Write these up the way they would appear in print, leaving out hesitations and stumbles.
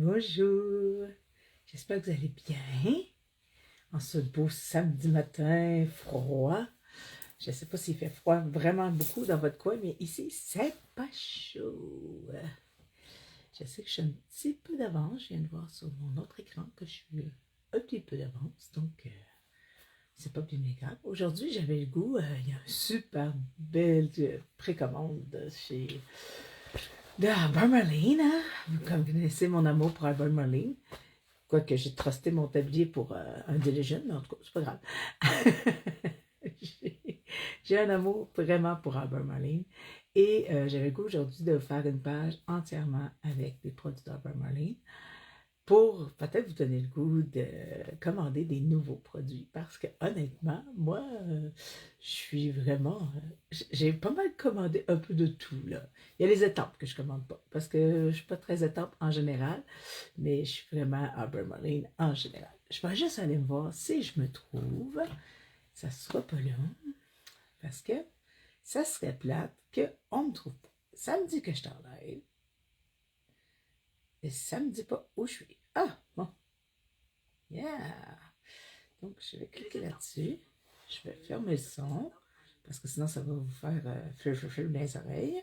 Bonjour, j'espère que vous allez bien en ce beau samedi matin froid. Je ne sais pas s'il fait froid vraiment beaucoup dans votre coin, mais ici, c'est pas chaud. Je sais que je suis un petit peu d'avance. Je viens de voir sur mon autre écran que je suis un petit peu d'avance, donc c'est pas bien grave. Aujourd'hui, j'avais le goût, il y a une super belle précommande chez de Albert Marlene, hein? Comme vous connaissez mon amour pour Albert Marlene. Quoique j'ai trusté mon tablier pour un Diligent, mais en tout cas, c'est pas grave. J'ai un amour vraiment pour Albert Marlene. Et j'avais le goût aujourd'hui de faire une page entièrement avec des produits d'Albert Marlene pour peut-être vous donner le goût de commander des nouveaux produits. Parce que honnêtement, moi, je suis vraiment... j'ai pas mal commandé un peu de tout, là. Il y a les étampes que je commande pas, parce que je suis pas très étampe en général, mais je suis vraiment Albert Marlene en général. Je vais juste aller me voir si je me trouve. Ça sera pas long, parce que ça serait plate qu'on me trouve pas. Ça me dit que je suis en live, et ça me dit pas où je suis. Ah, bon. Yeah! Donc, je vais cliquer là-dessus. Je vais fermer le son, parce que sinon, ça va vous faire fleu dans les oreilles.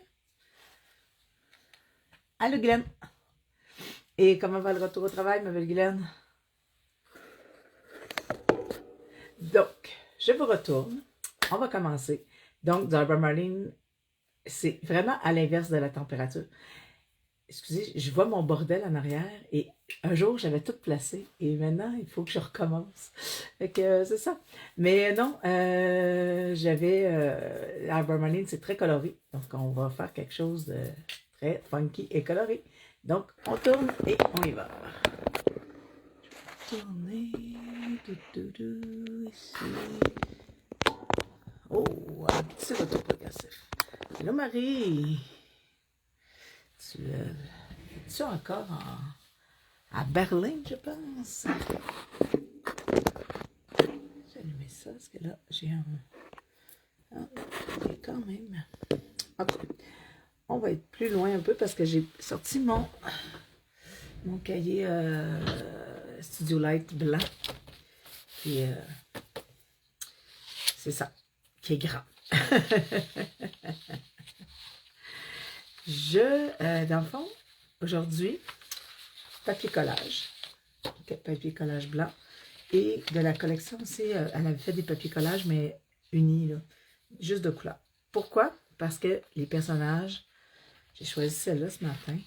Allô, Guylaine! Et comment va le retour au travail, ma belle Guylaine? Donc, je vous retourne. On va commencer. Donc, Albert Marlene, c'est vraiment à l'inverse de la température. Excusez, je vois mon bordel en arrière et un jour, j'avais tout placé et maintenant, il faut que je recommence. Fait que c'est ça. Mais non, j'avais... Albert Marlene, c'est très coloré. Donc, on va faire quelque chose de très funky et coloré. Donc, on tourne et on y va. Tourner, ici. Oh, un petit retour progressif. Hello Marie, tu es encore à Berlin, je pense. J'ai allumé ça, parce que là, j'ai un... Ah, quand même... Ok, on va être plus loin un peu, parce que j'ai sorti mon cahier Studio Light blanc. Puis, c'est ça, qui est grand. Dans le fond, aujourd'hui, papier collage. Papier collage blanc. Et de la collection aussi, elle avait fait des papiers collages, mais unis, là, juste de couleur. Pourquoi? Parce que les personnages, j'ai choisi celle-là ce matin.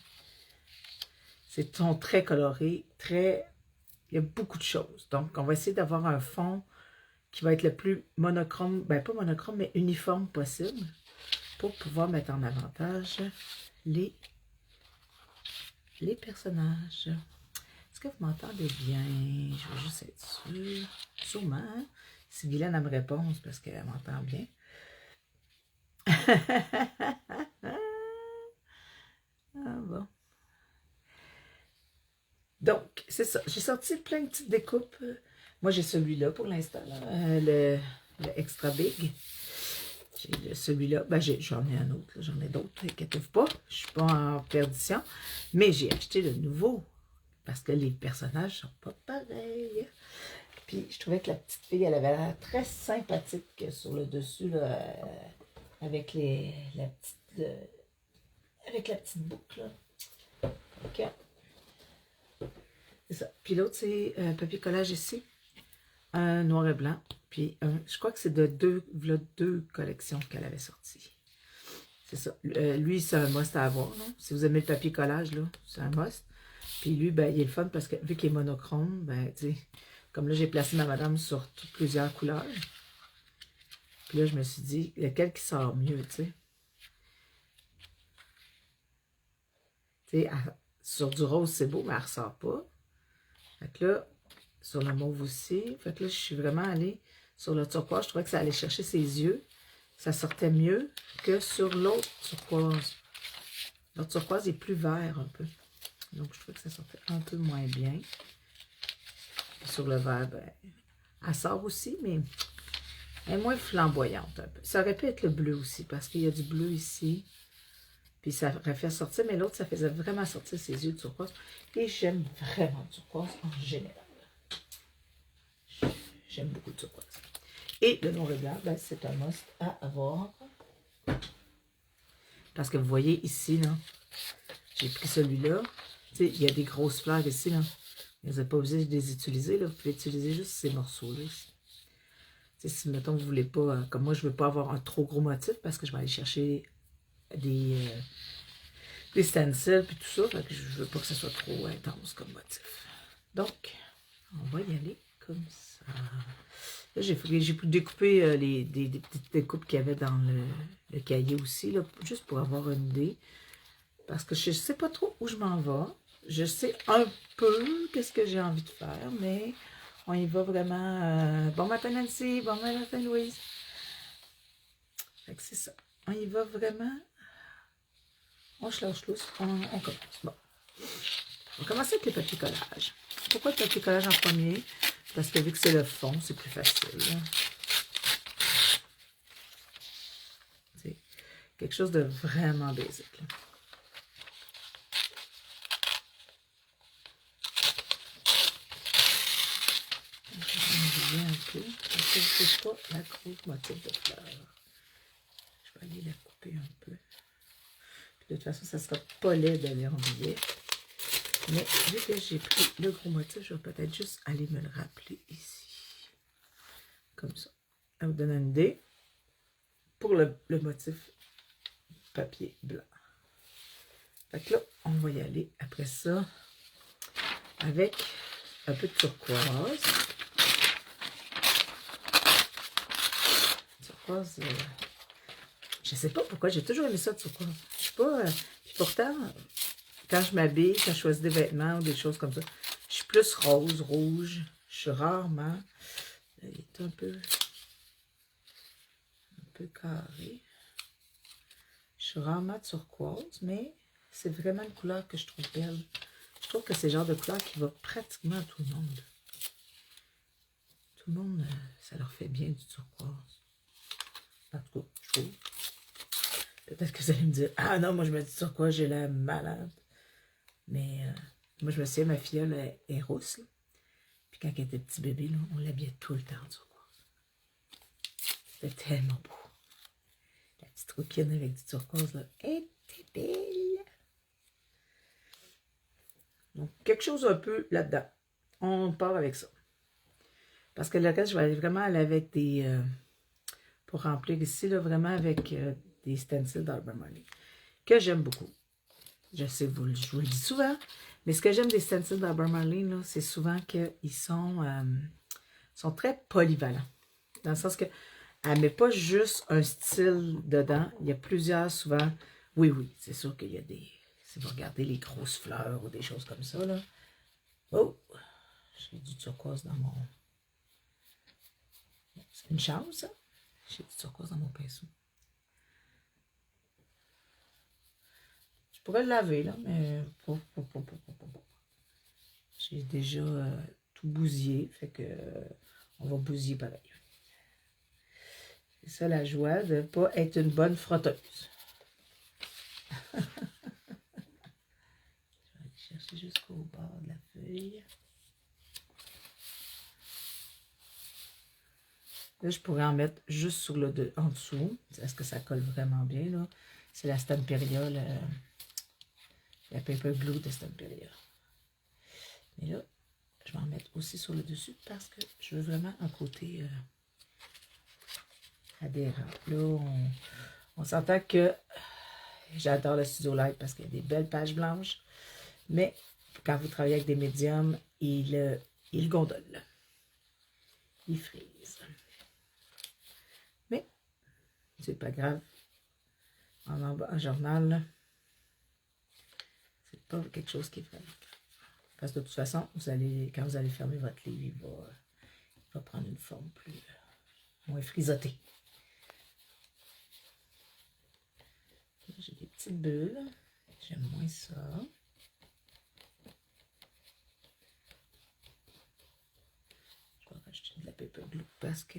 Sont très colorés, très... Il y a beaucoup de choses. Donc, on va essayer d'avoir un fond qui va être le plus monochrome, ben pas monochrome, mais uniforme possible pour pouvoir mettre en avantage les personnages. Est-ce que vous m'entendez bien? Je vais juste être sûre. Sûrement. Hein? Si Guylaine me répond, c'est parce qu'elle m'entend bien. Ah bon. Donc, c'est ça. J'ai sorti plein de petites découpes. Moi, j'ai celui-là pour l'instant. Le Extra Big. J'ai celui-là. Ben, j'en ai un autre. J'en ai d'autres. Inquiétez-vous pas. Je ne suis pas en perdition. Mais j'ai acheté le nouveau. Parce que les personnages sont pas pareils. Puis, je trouvais que la petite fille, elle avait l'air très sympathique sur le dessus, là, avec la petite boucle. Là. OK. C'est ça. Puis l'autre, c'est papier collage ici. Un noir et blanc. Puis je crois que c'est de deux collections qu'elle avait sorties. C'est ça. Lui, c'est un must à avoir. Non? Si vous aimez le papier collage, là, c'est un must. Puis lui, ben, il est le fun parce que vu qu'il est monochrome, ben, tu sais, comme là, j'ai placé ma madame sur plusieurs couleurs. Puis là, je me suis dit, lequel qui sort mieux, tu sais. Tu sais, sur du rose, c'est beau, mais elle ne ressort pas. Fait que là, sur le mauve aussi. Fait que là, je suis vraiment allée sur le turquoise. Je trouvais que ça allait chercher ses yeux. Ça sortait mieux que sur l'autre turquoise. L'autre turquoise est plus vert un peu. Donc, je trouvais que ça sortait un peu moins bien. Sur le vert, ben, elle sort aussi, mais elle est moins flamboyante un peu. Ça aurait pu être le bleu aussi, parce qu'il y a du bleu ici. Puis ça aurait fait sortir, mais l'autre, ça faisait vraiment sortir ses yeux de turquoise. Et j'aime vraiment le turquoise en général. J'aime beaucoup le turquoise. Et le noir et blanc, ben, c'est un must à avoir. Parce que vous voyez ici, là, j'ai pris celui-là. Tu sais, il y a des grosses fleurs ici, là. Vous n'êtes pas obligé de les utiliser, là. Vous pouvez utiliser juste ces morceaux-là ici. Si, mettons, vous ne voulez pas, comme moi, je ne veux pas avoir un trop gros motif parce que je vais aller chercher des stencils et tout ça. Fait que je ne veux pas que ce soit trop intense comme motif. Donc, on va y aller comme ça. Là, j'ai découpé des petites découpes qu'il y avait dans le cahier aussi, là, juste pour avoir une idée. Parce que je ne sais pas trop où je m'en vais. Je sais un peu qu'est-ce que j'ai envie de faire, mais on y va vraiment. Bon matin Nancy, bon matin Louise. Fait que c'est ça. On y va vraiment. On se lâche lousse, on commence. Bon. On va commencer avec le papier collage. Pourquoi le papier collage en premier? Parce que vu que c'est le fond, c'est plus facile. C'est quelque chose de vraiment basique. Là. Je vais un peu. Parce que je ne sais pas la grosse motif de fleurs. Je vais aller la couper un peu. Puis de toute façon, ça ne sera pas laid d'aller en billet. Mais vu que j'ai pris le gros motif, je vais peut-être juste aller me le rappeler ici. Comme ça. Ça vous donne une idée pour le motif papier blanc. Fait que là, on va y aller après ça avec un peu de turquoise. Turquoise, je sais pas pourquoi, j'ai toujours aimé ça, turquoise. Je sais pas, puis pourtant, quand je m'habille, quand je choisis des vêtements ou des choses comme ça, je suis plus rose, rouge. Je suis rarement, il est un peu carré. Je suis rarement turquoise, mais c'est vraiment une couleur que je trouve belle. Je trouve que c'est le genre de couleur qui va pratiquement à tout le monde. Tout le monde, ça leur fait bien du turquoise. En tout cas, je trouve. Peut-être que vous allez me dire, ah non, moi je me dis turquoise, j'ai l'air malade. Mais moi je me souviens, ma filleule est rousse. Là. Puis quand elle était petit bébé, là, on l'habillait tout le temps en turquoise. C'était tellement beau. La petite rouquine avec du turquoise, là, elle était belle. Donc, quelque chose un peu là-dedans. On part avec ça. Parce que le reste, je vais vraiment aller avec des... pour remplir ici, là, vraiment avec des stencils d'Arbor Marley. Que j'aime beaucoup. Je sais, je vous le dis souvent, mais ce que j'aime des stencils d'Arbor Marley, c'est souvent qu'ils sont très polyvalents. Dans le sens que elle ne met pas juste un style dedans. Il y a plusieurs, souvent. Oui, c'est sûr qu'il y a des... Si vous regardez les grosses fleurs ou des choses comme ça, là. Oh! J'ai du turquoise dans mon... C'est une chance, ça. J'ai du turquoise dans mon pinceau. Je pourrais le laver, là, mais... J'ai déjà tout bousillé, fait que on va bousiller pareil. C'est ça la joie de ne pas être une bonne frotteuse. Je vais aller chercher jusqu'au bord de la feuille. Là, je pourrais en mettre juste sur le en dessous. Est-ce que ça colle vraiment bien, là? C'est la Stamperia, la paper glue de Stamperia. Mais là, je vais en mettre aussi sur le dessus parce que je veux vraiment un côté adhérent. Là, on s'entend que j'adore le Studio Light parce qu'il y a des belles pages blanches. Mais quand vous travaillez avec des médiums, il gondole. Il frise. Mais, c'est pas grave. En journal, c'est pas quelque chose qui est vraiment grave. Parce que de toute façon, quand vous allez fermer votre livre, il va prendre une forme plus moins frisottée. J'ai des petites bulles. J'aime moins ça. Je vais rajouter de la paper glue parce que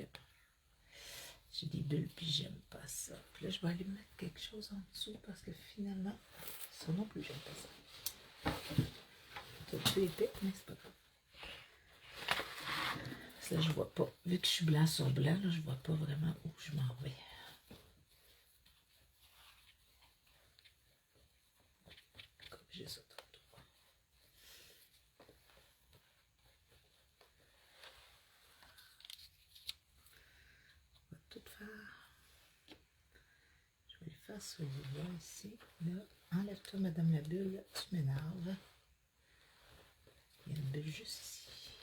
J'ai des bulles, puis j'aime pas ça. Puis là, je vais aller mettre quelque chose en dessous parce que finalement, ça non plus, j'aime pas ça. C'est un peu épais, mais c'est pas grave. Parce que là, je vois pas. Vu que je suis blanc sur blanc, là, je vois pas vraiment où je m'en vais. J'ai ça tout. On va tout faire. Je vais le faire celui-là ici. Là, enlève-toi, Madame la bulle, tu m'énerves. Il y a une bulle juste ici.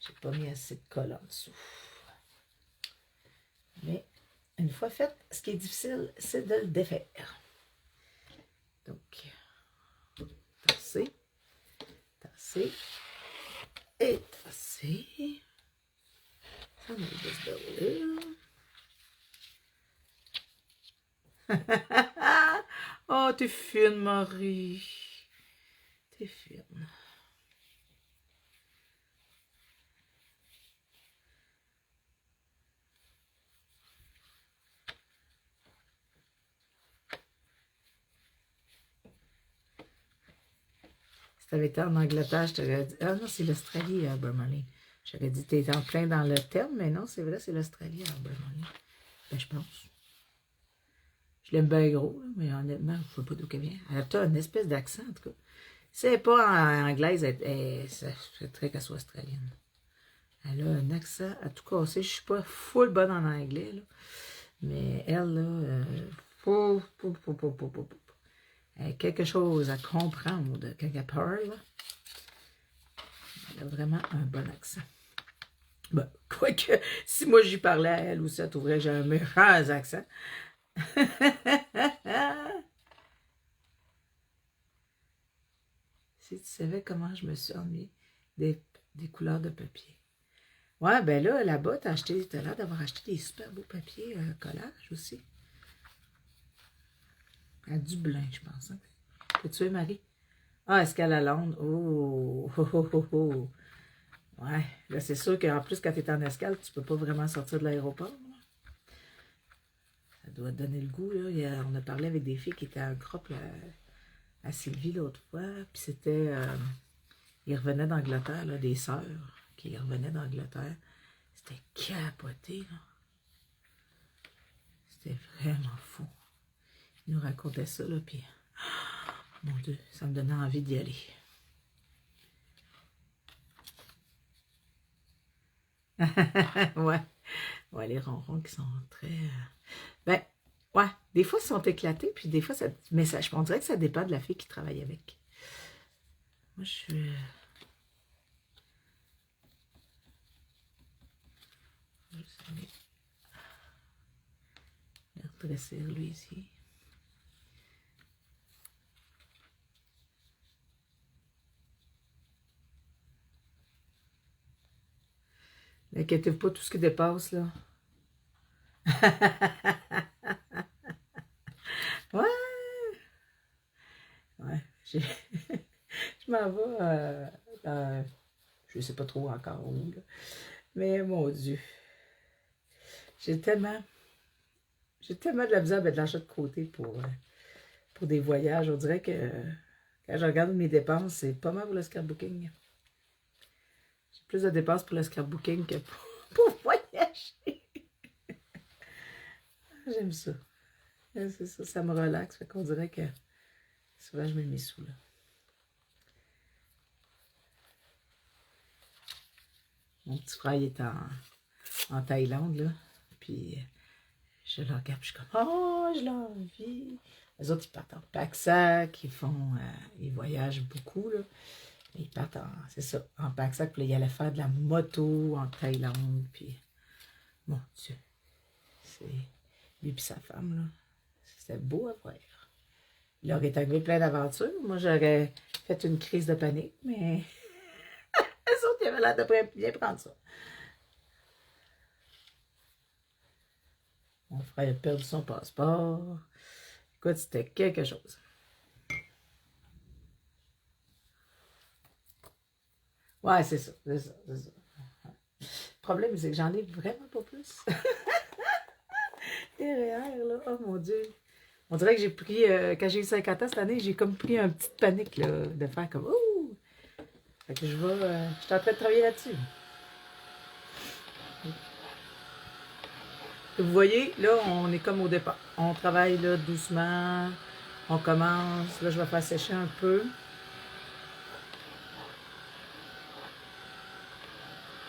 J'ai pas mis assez de colle en dessous. Mais une fois fait, ce qui est difficile, c'est de le défaire. Donc, tasser, tasser et tasser. Ça va de là. Oh, t'es fine, Marie. T'es fine. Si t'avais été en Angleterre, je t'aurais dit... Ah non, c'est l'Australie, Burmally. J'aurais dit, t'es en plein dans le terme, mais non, c'est vrai, c'est l'Australie, Burmally. Ben, je pense. Je l'aime bien gros, là, mais honnêtement, je ne sais pas d'où elle vient. Elle a une espèce d'accent, en tout cas. Si elle n'est pas en anglaise, ça serait très qu'elle soit australienne. Elle a un accent à tout casser. Je ne suis pas full bonne en anglais, là. Mais elle, là, elle a quelque chose à comprendre quand elle parle. Là. Elle a vraiment un bon accent. Ben, quoique, si moi j'y parlais à elle aussi, elle trouverait que j'ai un méchant accent. Si tu savais comment je me suis ennuyée des couleurs de papier. Ouais, ben là-bas, t'as l'air d'avoir acheté des super beaux papiers collage aussi. À Dublin, je pense. Hein? Peux-tu vu, Marie? Ah, escale à Londres. Oh, oh, oh, oh, oh. Ouais, là, c'est sûr qu'en plus, quand tu es en escale, tu peux pas vraiment sortir de l'aéroport. Ça doit te donner le goût, là. On a parlé avec des filles qui étaient en groupe à Sylvie l'autre fois, puis c'était... ils revenaient d'Angleterre, là, des sœurs qui revenaient d'Angleterre. C'était capoté, là. C'était vraiment fou. Ils nous racontaient ça, là, puis... Mon Dieu, ça me donnait envie d'y aller. Ouais. Ouais, les ronrons qui sont très... Ben, ouais, des fois, ils sont éclatés, puis des fois, ça... Mais ça, on dirait que ça dépend de la fille qui travaille avec. Moi, je suis... Je vais redresser lui ici. N'inquiétez-vous pas, tout ce qui dépasse, là. Ouais! Ouais, je m'en vais dans... Je sais pas trop encore où, là. Mais mon Dieu, j'ai tellement de la misère à mettre de l'argent de côté pour des voyages. On dirait que quand je regarde mes dépenses, c'est pas mal pour le scrapbooking. J'ai plus de dépenses pour le scrapbooking que pour voyager. J'aime ça. C'est ça, ça me relaxe. Fait qu'on dirait que souvent je mets mes sous là. Mon petit frère il est en Thaïlande, là. Puis je le regarde, puis je suis comme oh, je l'ai envie. Les autres, ils partent en pack-sac, ils voyagent beaucoup, là. Ils partent c'est ça, en pack-sac, puis là, ils allaient faire de la moto en Thaïlande, puis mon Dieu, c'est lui et sa femme, là. C'était beau à voir. Il leur est arrivé plein d'aventures. Moi, j'aurais fait une crise de panique, mais les autres, ils avaient l'air de bien prendre ça. Mon frère a perdu son passeport. Écoute, c'était quelque chose. Ouais, c'est ça. Le problème, c'est que j'en ai vraiment pas plus. derrière, là. Oh mon Dieu. On dirait que j'ai pris, quand j'ai eu 50 ans cette année, j'ai comme pris une petite panique, là, de faire comme, ouh! Fait que je suis en train de travailler là-dessus. Vous voyez, là, on est comme au départ. On travaille, là, doucement. On commence. Là, je vais faire sécher un peu.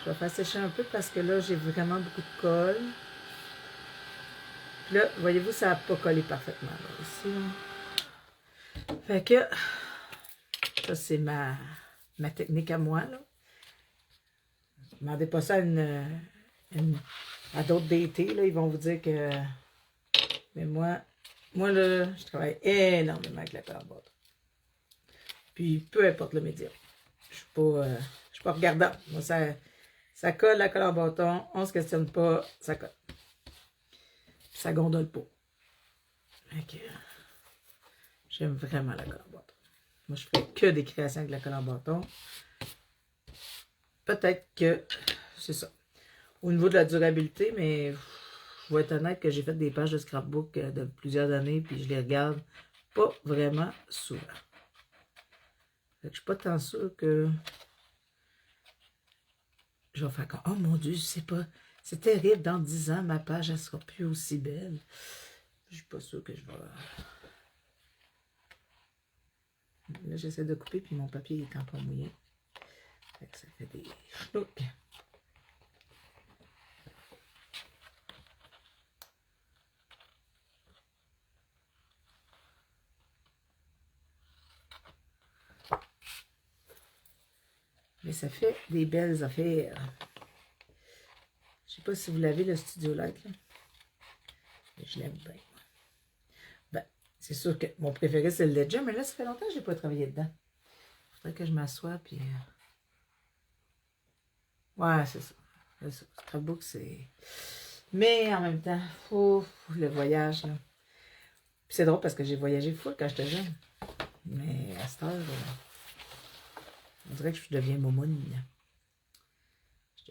Je vais faire sécher un peu parce que là, j'ai vraiment beaucoup de colle. Puis là, voyez-vous, ça n'a pas collé parfaitement, là, ici, là. Fait que, ça, c'est ma technique à moi, là. Demandez pas ça à d'autres DT, là, ils vont vous dire que... Mais moi, là, je travaille énormément avec la colle en bâton. Puis, peu importe le média. Je suis pas regardante. Moi, ça colle la colle en bâton, on se questionne pas, ça colle. Puis ça gondole pas. Fait que, j'aime vraiment la colle en bâton. Moi, je fais que des créations avec la colle en bâton. Peut-être que c'est ça. Au niveau de la durabilité, mais je vais être honnête que j'ai fait des pages de scrapbook de plusieurs années, puis je les regarde pas vraiment souvent. Fait que je suis pas tant sûre que je vais faire comme, oh mon Dieu, c'est terrible, dans 10 ans, ma page, elle sera plus aussi belle. Je suis pas sûre que je vais... Là, j'essaie de couper, puis mon papier est encore mouillé. Fait que ça fait des chlouks. Mais ça fait des belles affaires. Je sais pas si vous l'avez, le Studio Light, là. Mais je l'aime bien. Ben, c'est sûr que mon préféré, c'est le Ledger, mais là, ça fait longtemps que je n'ai pas travaillé dedans. Il faudrait que je m'assoie, puis... Ouais, c'est ça. Le scrapbook, c'est... Mais en même temps, le voyage, là. Puis c'est drôle parce que j'ai voyagé full quand j'étais jeune. Mais à cette heure, on dirait que je deviens momoune.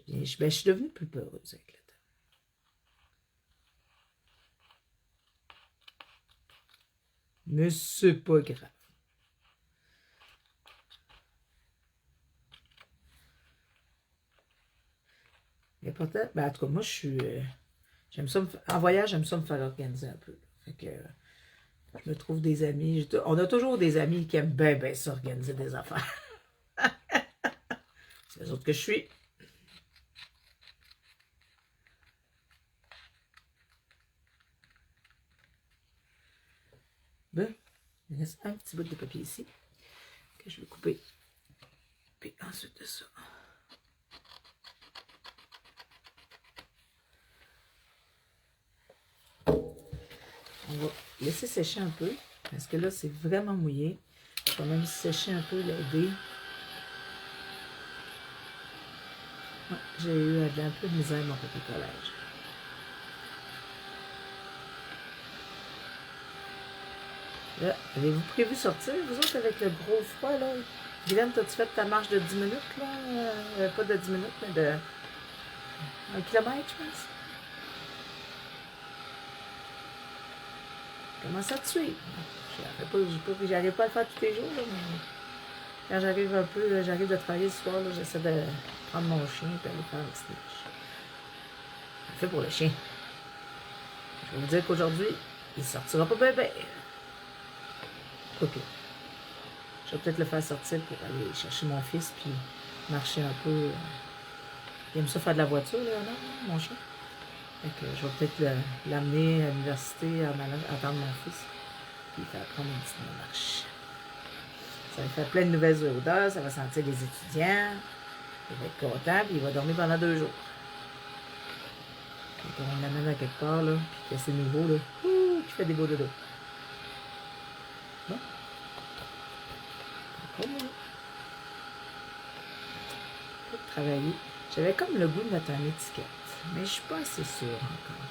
Je suis devenue plus peureuse avec le temps. Mais c'est pas grave. L'important, ben en tout cas, moi, je suis... j'aime ça, en voyage, j'aime ça me faire organiser un peu. Fait que je me trouve des amis. On a toujours des amis qui aiment bien s'organiser des affaires. C'est les autres que je suis. Ben, il reste un petit bout de papier ici que je vais couper. Puis ensuite de ça. On va laisser sécher un peu parce que là, c'est vraiment mouillé. Je vais même sécher un peu le dé. Ouais, j'ai eu un peu de misère mon papier collage. Là, avez-vous prévu sortir, vous autres, avec le gros froid, là? Guylaine, t'as-tu fait ta marche de 10 minutes, là? Pas de 10 minutes, mais de 1 kilomètre, je pense. Commence à te suivre. J'arrive pas à le faire tous les jours, là, mais quand j'arrive un peu, j'arrive de travailler ce soir, j'essaie de prendre mon chien et aller faire un petit marche. Je fais pour le chien. Je vais vous dire qu'aujourd'hui, il sortira pas bébé. Ok. Je vais peut-être le faire sortir pour aller chercher mon fils puis marcher un peu. Il aime ça faire de la voiture, Léonard, mon chien. Fait que je vais peut-être l'amener à l'université en allant attendre mon fils. Puis faire prendre une petite marche. Ça va faire plein de nouvelles odeurs, ça va sentir les étudiants. Il va être content, puis il va dormir pendant 2 jours. Donc on l'amène à quelque part, là, puis que c'est nouveau, là. Ouh, qui fait des beaux dodos. Bon. Pour travailler. J'avais comme le goût de mettre une étiquette, mais je suis pas assez sûre encore.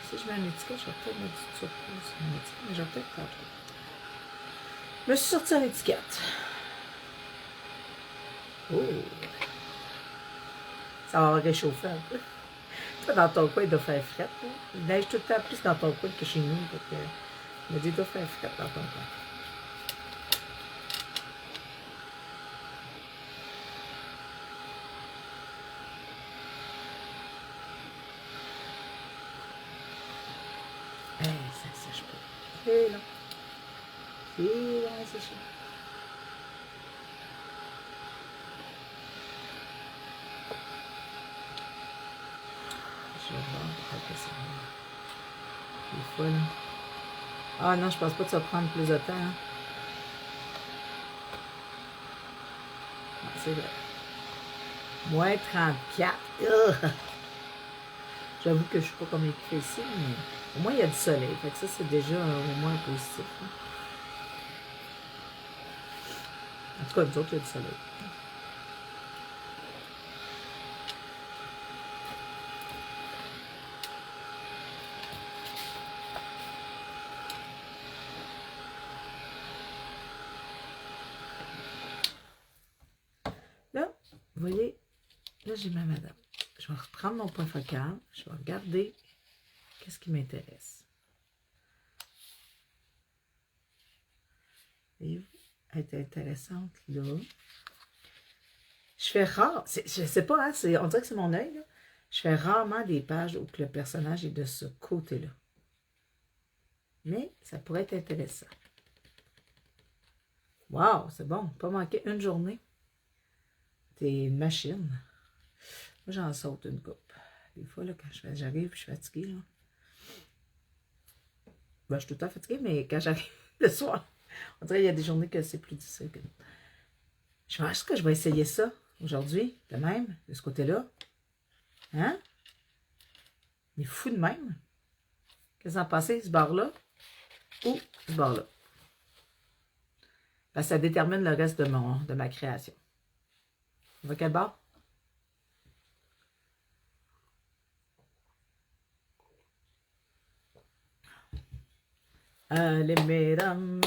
Si je mets une étiquette, je vais peut-être mettre du turquoise sur une étiquette, mais je vais peut-être pas trop. Je me suis sortie en étiquette. Oh! Ça va réchauffer un peu. Toi, dans ton coin, il doit faire frette. Là. Il neige tout le temps plus dans ton coin que chez nous. Donc, il m'a dit, il doit faire frette dans ton coin. Ça sèche pas. C'est là. C'est là, c'est chaud. Je vais voir après ça. Des fois, là. Ah non, je pense pas que ça va prendre plus de temps. Hein. Ah, c'est vrai. Moins 34. Ugh. J'avoue que je suis pas comme il fait ici, mais au moins il y a du soleil. Fait que ça, c'est déjà au moins positif. Hein. En tout cas, nous autres, il y a du soleil. Là, vous voyez, là, j'ai ma madame. Je vais reprendre mon point focal. Je vais regarder qu'est-ce qui m'intéresse. Voyez-vous, elle est intéressante, là. Je fais rare, je sais pas, hein, on dirait que c'est mon œil, là. Je fais rarement des pages où le personnage est de ce côté-là. Mais ça pourrait être intéressant. Wow, c'est bon, pas manquer une journée. T'es une machine. Moi, j'en saute une coupe. Des fois, là, quand j'arrive, je suis fatiguée, là. Ben, je suis tout le temps fatiguée, mais quand j'arrive le soir, on dirait qu'il y a des journées que c'est plus difficile que nous. Je pense que je vais essayer ça aujourd'hui, de même, de ce côté-là. Hein? Il est fou de même. Qu'est-ce que vous en pensez, ce bord-là ou ce bord-là? Ben, ça détermine le reste de ma création. On va quel bord? Allez, mesdames.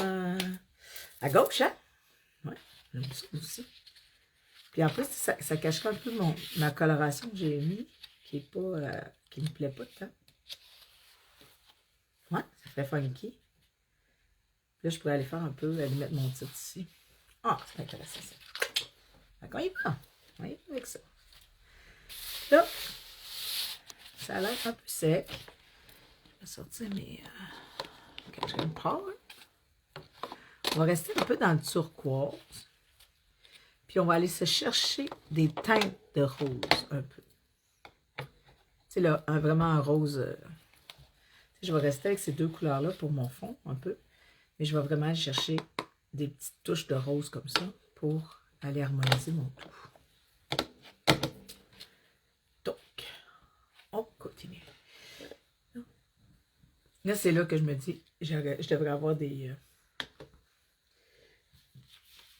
À gauche, hein? Ouais, j'aime ça aussi. Puis en plus, ça cacherait un peu ma coloration que j'ai mis, qui est pas, qui me plaît pas tant. Ouais, ça fait funky. Là, je pourrais aller faire un peu, aller mettre mon titre ici. Ah, c'est intéressant ça. Fait qu'on y va. On y va avec ça. Là, ça a l'air un peu sec. Je vais sortir mes quatrième part. On va rester un peu dans le turquoise. Puis on va aller se chercher des teintes de rose un peu. Tu sais, là, vraiment un rose. Je vais rester avec ces deux couleurs-là pour mon fond, un peu. Mais je vais vraiment aller chercher des petites touches de rose comme ça pour aller harmoniser mon tout. Donc, on continue. Là, c'est là que je me dis, je devrais avoir des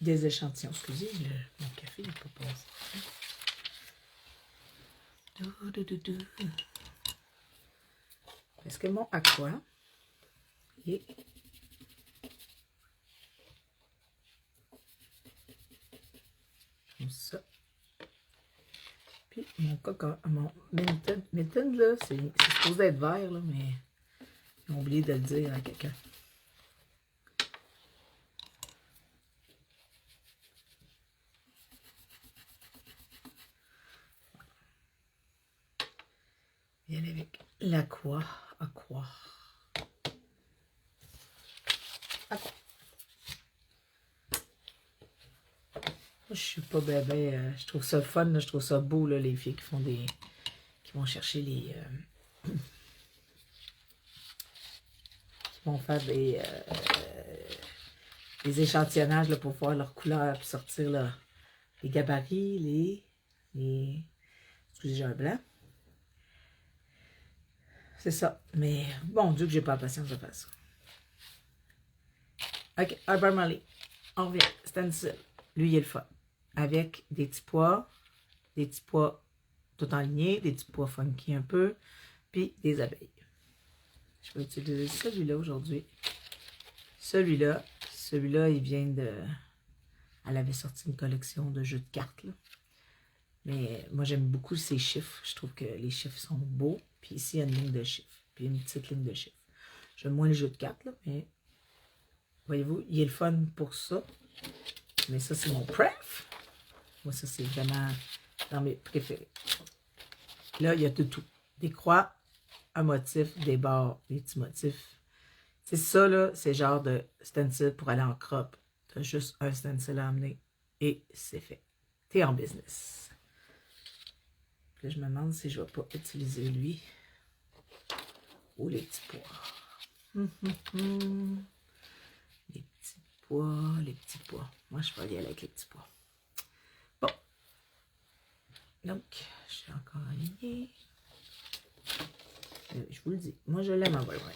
échantillons. Excusez, mon café n'est pas passé. Est-ce que mon aqua est comme ça? Puis mon coca, mon Milton, là, c'est supposé être vert, là, mais j'ai oublié de le dire à quelqu'un. Et aller avec l'aqua, aqua. Moi, je suis pas bébé, je trouve ça fun, là, je trouve ça beau, là, les filles qui font qui vont chercher qui vont faire des échantillonnages là, pour voir leurs couleurs, puis sortir là, les gabarits, excusez, j'ai un blanc. C'est ça. Mais bon Dieu que j'ai pas la patience de faire ça. OK, Arbor Marley. On revient. Stencil. Lui, il est le fun. Avec des petits pois tout en lignée, des petits pois funky un peu, puis des abeilles. Je vais utiliser celui-là aujourd'hui. Celui-là, il vient de... Elle avait sorti une collection de jeux de cartes, là. Mais moi, j'aime beaucoup ces chiffres. Je trouve que les chiffres sont beaux. Puis ici, il y a une ligne de chiffres. Puis une petite ligne de chiffres. J'aime moins les jeux de cartes, là, mais voyez-vous, il est le fun pour ça. Mais ça, c'est mon préf. Moi, ça, c'est vraiment dans mes préférés. Là, il y a de tout. Des croix, un motif, des barres, des petits motifs. C'est ça, là, c'est genre de stencil pour aller en crop. Tu as juste un stencil à amener et c'est fait. T'es en business. Puis là, je me demande si je ne vais pas utiliser lui ou les petits pois. Les petits pois, les petits pois. Moi, je vais y aller avec les petits pois. Bon. Donc, je suis encore alignée. Je vous le dis, moi, je l'aime en Wolverine.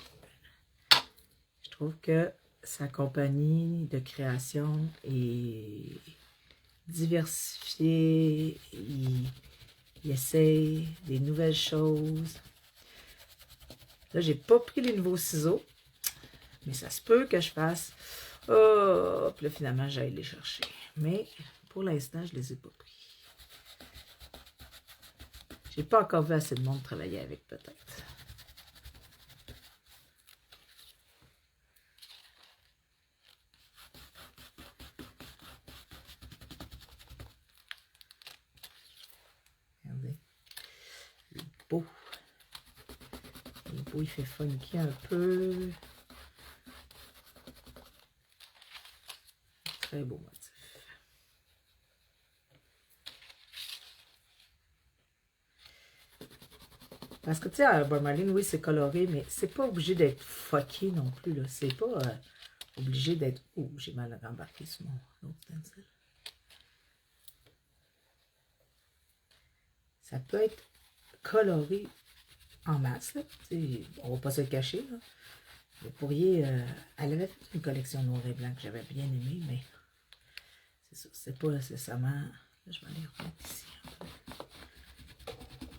Je trouve que sa compagnie de création est diversifiée. Il essaye des nouvelles choses. Là, j'ai pas pris les nouveaux ciseaux, mais ça se peut que je fasse. Oh, puis là, finalement, j'aille les chercher. Mais pour l'instant, je les ai pas pris. J'ai pas encore vu assez de monde travailler avec, peut-être. Regardez. Le beau. Le beau, il fait funky un peu. Très beau motif. Parce que, tu sais, à Marlene, oui, c'est coloré, mais c'est pas obligé d'être fucké non plus, là. C'est pas obligé d'être... Oh, j'ai mal embarqué sur mon autre stencil. Ça peut être coloré en masse, là. On va pas se le cacher, là. Vous pourriez... elle avait fait une collection noir et blanc que j'avais bien aimée, mais c'est ça, c'est pas nécessairement... Là, je vais aller remettre ici un peu.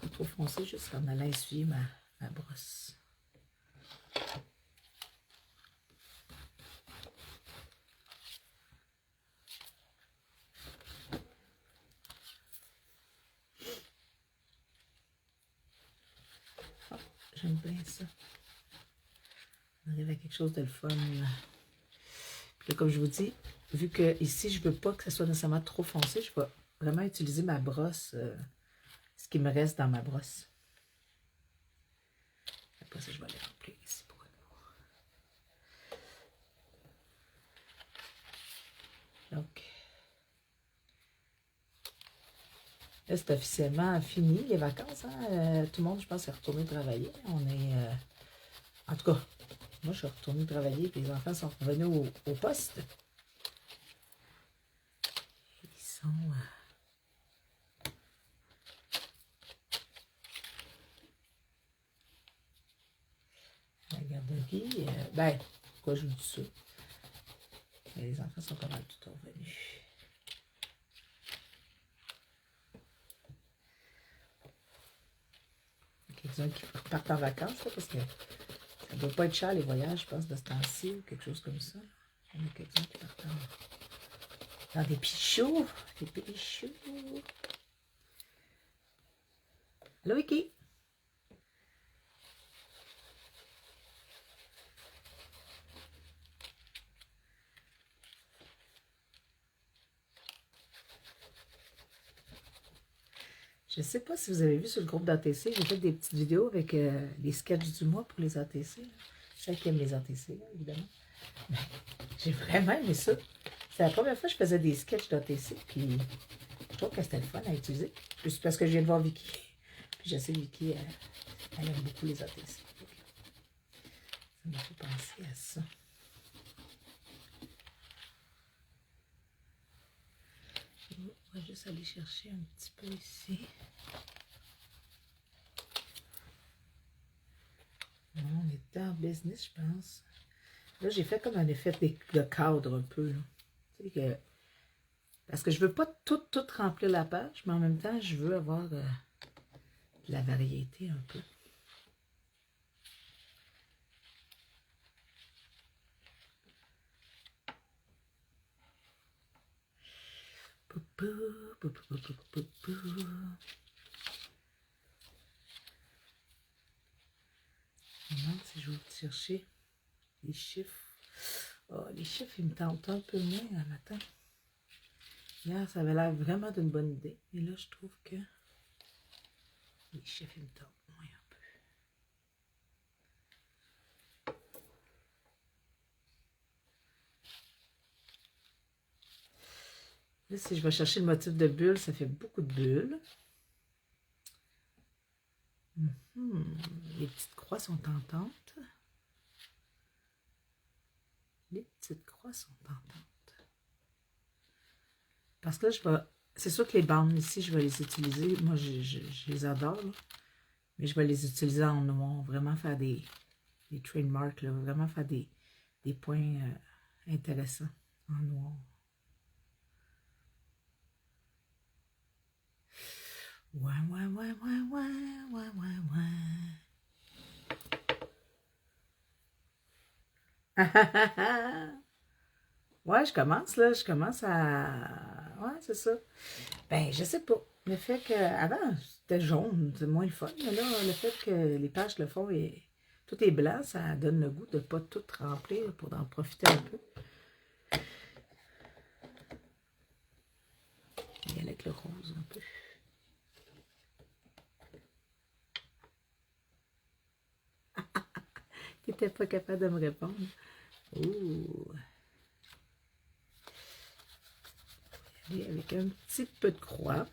Pas trop foncé, juste en allant essuyer ma brosse. Oh, j'aime bien ça. On arrive à quelque chose de le fun. Puis là, comme je vous dis, vu que ici, je ne veux pas que ça soit nécessairement trop foncé, je vais vraiment utiliser ma brosse, ce qui me reste dans ma brosse. Après ça, je vais aller remplir ici pour nous. Donc, là, c'est officiellement fini, les vacances. Hein? Tout le monde, je pense, est retourné travailler. On est... en tout cas, moi, je suis retournée travailler et les enfants sont revenus au poste. Ils sont... la garderie. Ben, pourquoi je vous dis ça? Mais les enfants sont pas mal tout revenus. Il y a quelques-uns qui partent en vacances, là, parce que ça ne doit pas être cher les voyages, je pense, de ce temps-ci ou quelque chose comme ça. Il y en a quelques-uns qui partent dans des pichoux. Des pichoux. Allô, Vicky? Je ne sais pas si vous avez vu sur le groupe d'ATC, j'ai fait des petites vidéos avec les sketchs du mois pour les ATC. Celles qui aiment les ATC, là, évidemment. J'ai vraiment aimé ça. C'est la première fois que je faisais des sketchs d'ATC, puis je trouve que c'était le fun à utiliser. Juste parce que je viens de voir Vicky. Puis je sais, Vicky, elle aime beaucoup les ATC. Ça m'a fait penser à ça. On va juste aller chercher un petit peu ici. Non, on est en business, je pense. Là, j'ai fait comme un effet de cadre un peu. Tu sais que, parce que je veux pas tout remplir la page, mais en même temps, je veux avoir de la variété un peu. Je me demande si je vais chercher les chiffres. Oh, les chiffres, ils me tentent un peu moins un matin. Hier, ça avait l'air vraiment d'une bonne idée. Mais là, je trouve que les chiffres, ils me tentent moins un peu. Là, si je vais chercher le motif de bulle, ça fait beaucoup de bulles. Les petites croix sont tentantes. Les petites croix sont tentantes. Parce que là, je vais... C'est sûr que les bandes ici, je vais les utiliser. Moi, je les adore, là. Mais je vais les utiliser en noir. Vraiment faire des trademarks, là. Vraiment faire des points intéressants en noir. Ouais. Ouais, je commence à... Ouais, c'est ça. Ben, je sais pas. Le fait que... Avant, c'était jaune, c'est moins le fun. Mais là, le fait que les pages le font et tout est blanc, ça donne le goût de ne pas tout remplir pour en profiter un peu. Et avec le rose un peu. Tu n'étais pas capable de me répondre. Ouh. Et avec un petit peu de croix.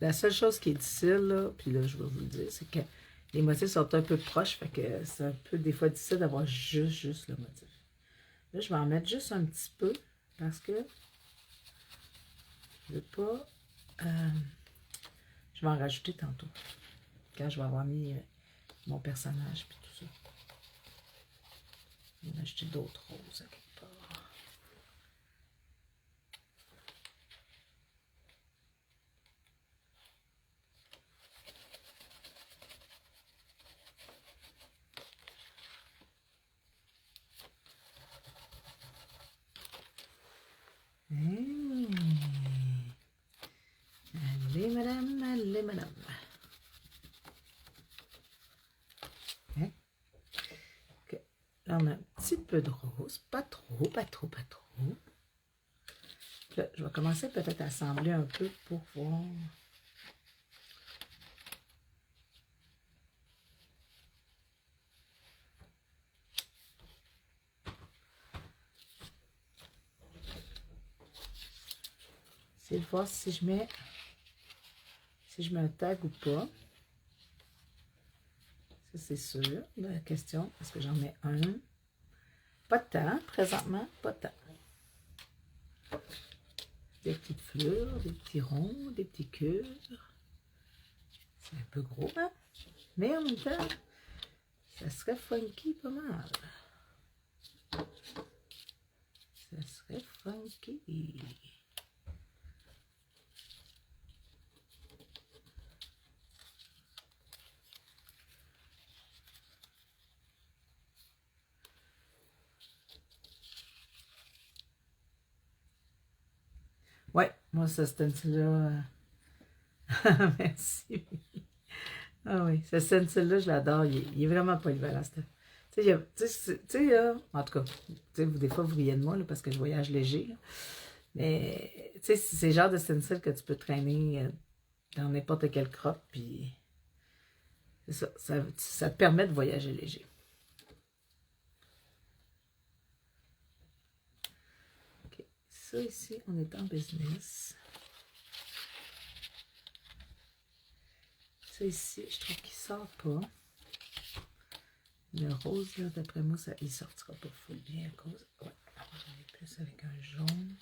La seule chose qui est difficile, là, puis là, je vais vous le dire, c'est que les motifs sont un peu proches, fait que c'est un peu des fois difficile d'avoir juste le motif. Là, je vais en mettre juste un petit peu, parce que je ne veux pas... je vais en rajouter tantôt, quand je vais avoir mis mon personnage, puis tout ça. Je vais acheter d'autres roses à quelque part. Allez, madame, allez, madame. Hein? Okay. Là, on a un petit peu de rose, pas trop. Là, je vais commencer peut-être à assembler un peu pour voir. Essayer de voir si je mets un tag ou pas. Ça, c'est sûr. La question, est-ce que j'en mets un? Pas de temps, présentement, pas de temps. Des petites fleurs, des petits ronds, des petits cœurs. C'est un peu gros, hein? Mais en même temps, ça serait funky pas mal. Ça serait funky. Ouais, moi, ce stencil-là... Merci. Ah oui, ce stencil-là, je l'adore. Il est vraiment polyvalent. Tu sais, en tout cas, des fois, vous riez de moi là, parce que je voyage léger. Là. Mais, tu sais, c'est le genre de stencil que tu peux traîner dans n'importe quelle crotte. Puis, c'est ça te permet de voyager léger. OK. Ça, ici, on est en business. Ça, ici, je trouve qu'il ne sort pas. Le rose, là, d'après moi, il ne sortira pas full bien à cause. Ouais, j'en ai plus avec un jaune.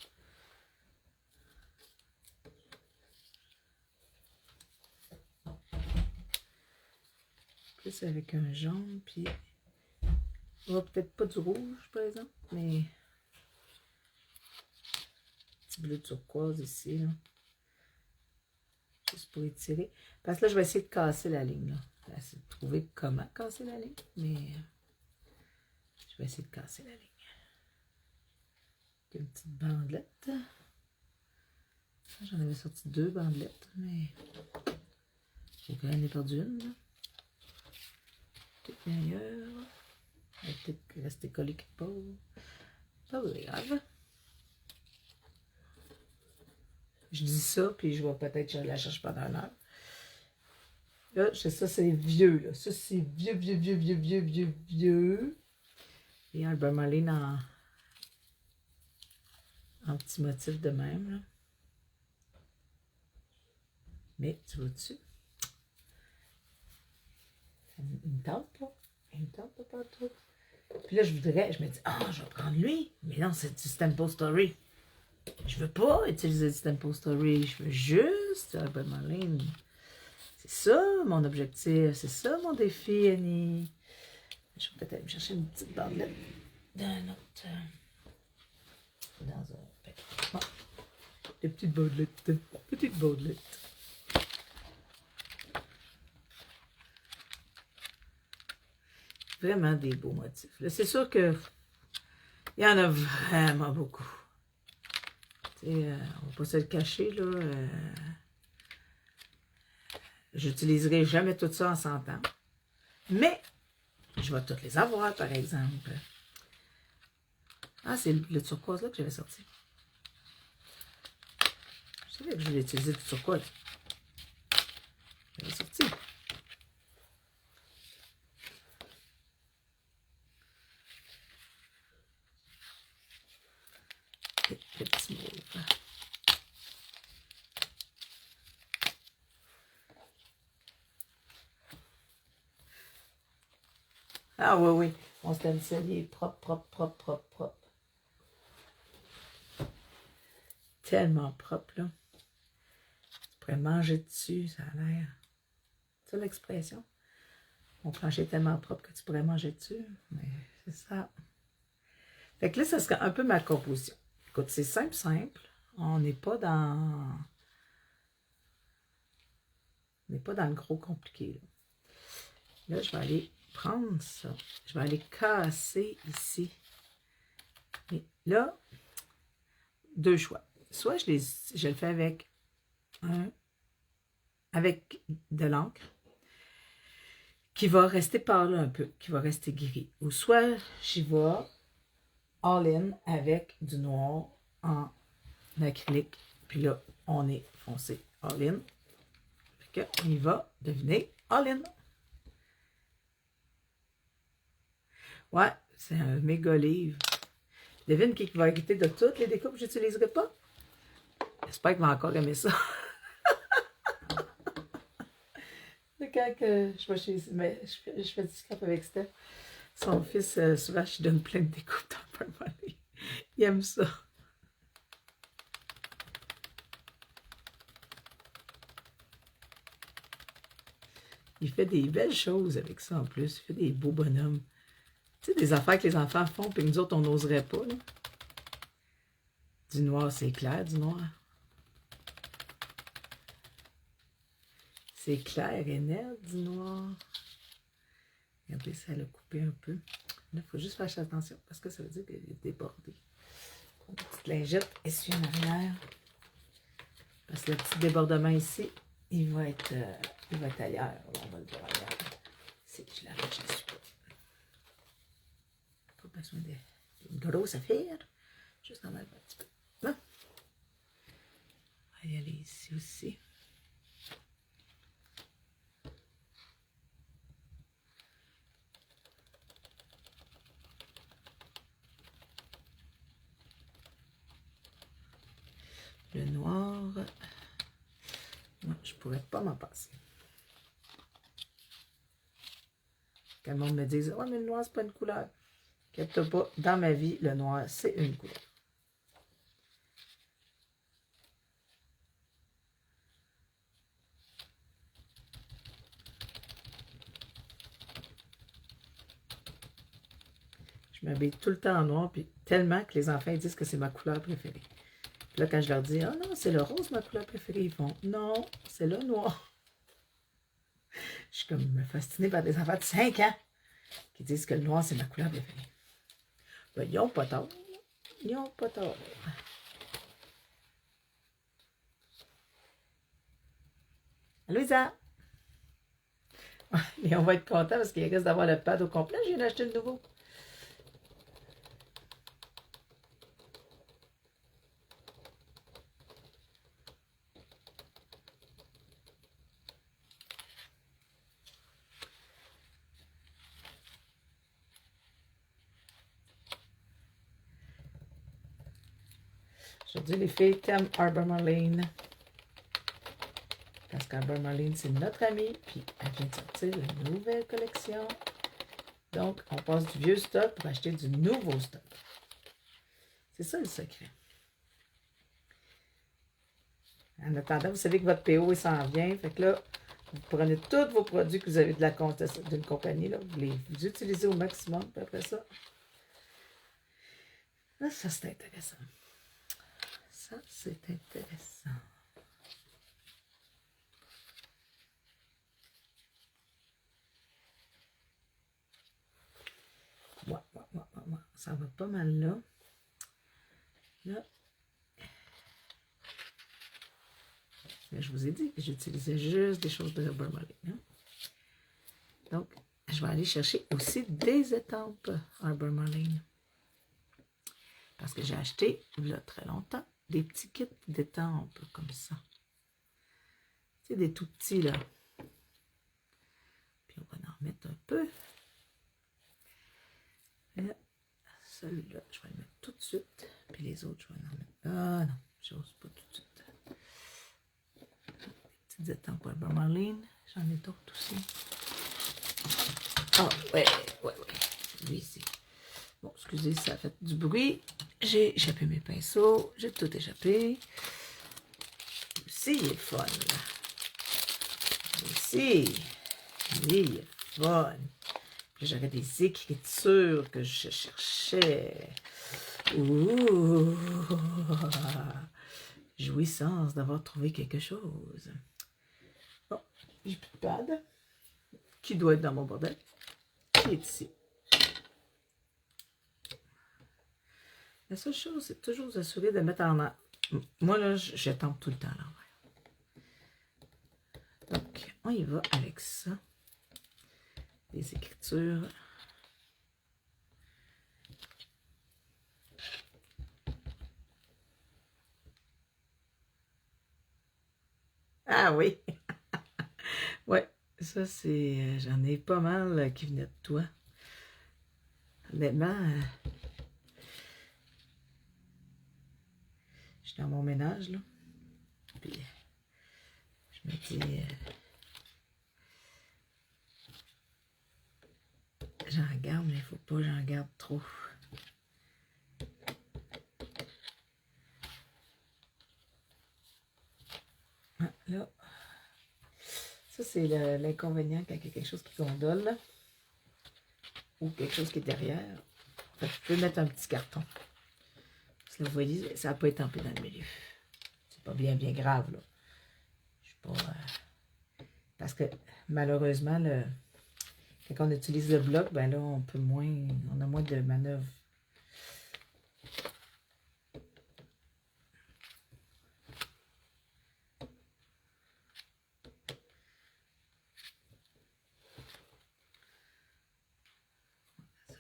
Plus avec un jaune, puis. Oh, peut-être pas du rouge, par exemple, mais. Petit bleu turquoise ici, là. Juste pour étirer. Parce que là, je vais essayer de casser la ligne, là. Je vais essayer de trouver comment casser la ligne, mais. Je vais essayer de casser la ligne. Une petite bandelette. J'en avais sorti 2 bandelettes, mais j'ai quand même perdu une. Là. Peut-être bien ailleurs. Elle va peut-être rester collée quelque part. Pas grave. Je dis ça, puis je vais peut-être la chercher pendant une heure. Là, ça, c'est vieux. Là. Ça, c'est vieux. Et un Albermarine en petit motif de même. Là. Mais, tu vois-tu? Il me tente pas. Il me tente pas tout. Puis là, je me dis, je vais prendre lui. Mais non, c'est du Stampo Story. Je veux pas utiliser du Stampo Story. Je veux juste Albermarine. C'est ça mon objectif. C'est ça mon défi, Annie. Je vais peut-être aller me chercher une petite bandelette d'un autre. Dans un paquet. Bon. Des petites bandelettes. Petites bandelettes. Vraiment des beaux motifs. C'est sûr que il y en a vraiment beaucoup. On ne va pas se le cacher, là. J'utiliserai jamais tout ça en 100 ans. Mais, je vais toutes les avoir, par exemple. Ah, c'est le turquoise là que j'avais sorti. Je savais que je voulais utiliser du turquoise. J'avais sorti. Le petit mauve. Ah oui. Mon stencil, il est propre. Tellement propre, là. Tu pourrais manger dessus, ça a l'air. C'est ça l'expression? Mon plancher est tellement propre que tu pourrais manger dessus. Mais c'est ça. Fait que là, ça serait un peu ma composition. Écoute, c'est simple. On n'est pas dans... On n'est pas dans le gros compliqué, là. Là, je vais aller prendre ça. Je vais aller casser ici. Et là, 2 choix. Soit je le fais avec de l'encre qui va rester par là un peu, qui va rester gris. Ou soit j'y vais all-in avec du noir en acrylique. Puis là, on est foncé all-in. Fait qu'on y va deviner all-in. Ouais, c'est un méga livre. Devine qui va hériter de toutes les découpes que je n'utiliserai pas. J'espère qu'il va encore aimer ça. Quand je vais chez... Mais je fais du scrap avec Steph. Son fils, souvent, je donne plein de découpes dans le porte-monnaie. Il aime ça. Il fait des belles choses avec ça en plus. Il fait des beaux bonhommes. Tu sais, des affaires que les enfants font, puis nous autres, on n'oserait pas. Là. Du noir, c'est clair, du noir. C'est clair et net, du noir. Regardez, ça l'a coupé un peu. Là, il faut juste faire attention, parce que ça veut dire qu'il est débordé. Une petite lingette, essuie en arrière. Parce que le petit débordement ici, il va être ailleurs. Là, on va le voir ailleurs. Si je l'arrête, je ne suis pas. Pas besoin d'une grosse affaire. Juste en mettre un petit peu. Là. On va y aller ici aussi. Le noir, moi, je ne pourrais pas m'en passer. Quand le monde me dise, ouais, mais le noir, c'est pas une couleur. Inquiète-toi pas, dans ma vie, le noir, c'est une couleur. Je m'habille tout le temps en noir, puis tellement que les enfants ils disent que c'est ma couleur préférée. Puis là, quand je leur dis, ah non, c'est le rose ma couleur préférée, ils font, non, c'est le noir. Je suis comme fascinée par des enfants de 5 ans qui disent que le noir, c'est ma couleur préférée. Ben, ils n'ont pas tort. ils n'ont pas tort. Louisa! Et on va être content parce qu'il risque d'avoir le pad au complet. Je viens d'acheter le nouveau. Aujourd'hui, les filles t'aiment Arbor Marlene. Parce qu'Arbor Marlene, c'est notre amie. Puis, elle vient de sortir une nouvelle collection. Donc, on passe du vieux stock pour acheter du nouveau stock. C'est ça le secret. En attendant, vous savez que votre PO, il s'en vient. Fait que là, vous prenez tous vos produits que vous avez de la compte d'une compagnie. Là, vous les utilisez au maximum. Puis après ça, là, ça c'est intéressant. Ça, c'est intéressant. Ouais. Ça va pas mal là. Là. Mais je vous ai dit que j'utilisais juste des choses de Arbor Marlene. Hein? Donc, je vais aller chercher aussi des étampes Arbor Marlene. Parce que j'ai acheté, il y a très longtemps, des petits kits d'étampes comme ça. C'est des tout petits, là. Puis on va en mettre un peu. Et celui-là, je vais le mettre tout de suite. Puis les autres, je vais en mettre. Ah non, j'ose pas tout de suite. Des petites étampes Arbor Marlene. J'en ai d'autres aussi. Ah, ouais. Lui ici. Bon, excusez, ça a fait du bruit. J'ai échappé mes pinceaux. J'ai tout échappé. Aussi, il est fun. Ici, il est fun. Puis j'avais des écritures que je cherchais. Ouh! Jouissance d'avoir trouvé quelque chose. Bon, j'ai plus de pad. Qui doit être dans mon bordel? Qui est ici? La seule chose, c'est toujours s'assurer de mettre en... Moi, là, j'attends tout le temps à l'envers. Donc, on y va avec ça. Les écritures. Ah oui! Ouais, ça, c'est... J'en ai pas mal qui venaient de toi. Honnêtement... Je suis dans mon ménage, là. Puis, je me dis... j'en garde, mais il ne faut pas que j'en garde trop. Ah, là. Ça, c'est l'inconvénient quand il y a quelque chose qui gondole, là. Ou quelque chose qui est derrière. Fait que je peux mettre un petit carton. Parce que là, vous voyez, ça n'a pas étampé dans le milieu. C'est pas bien grave, là. Je suis pas... Parce que, malheureusement, quand on utilise le bloc, ben là, on a moins de manœuvre.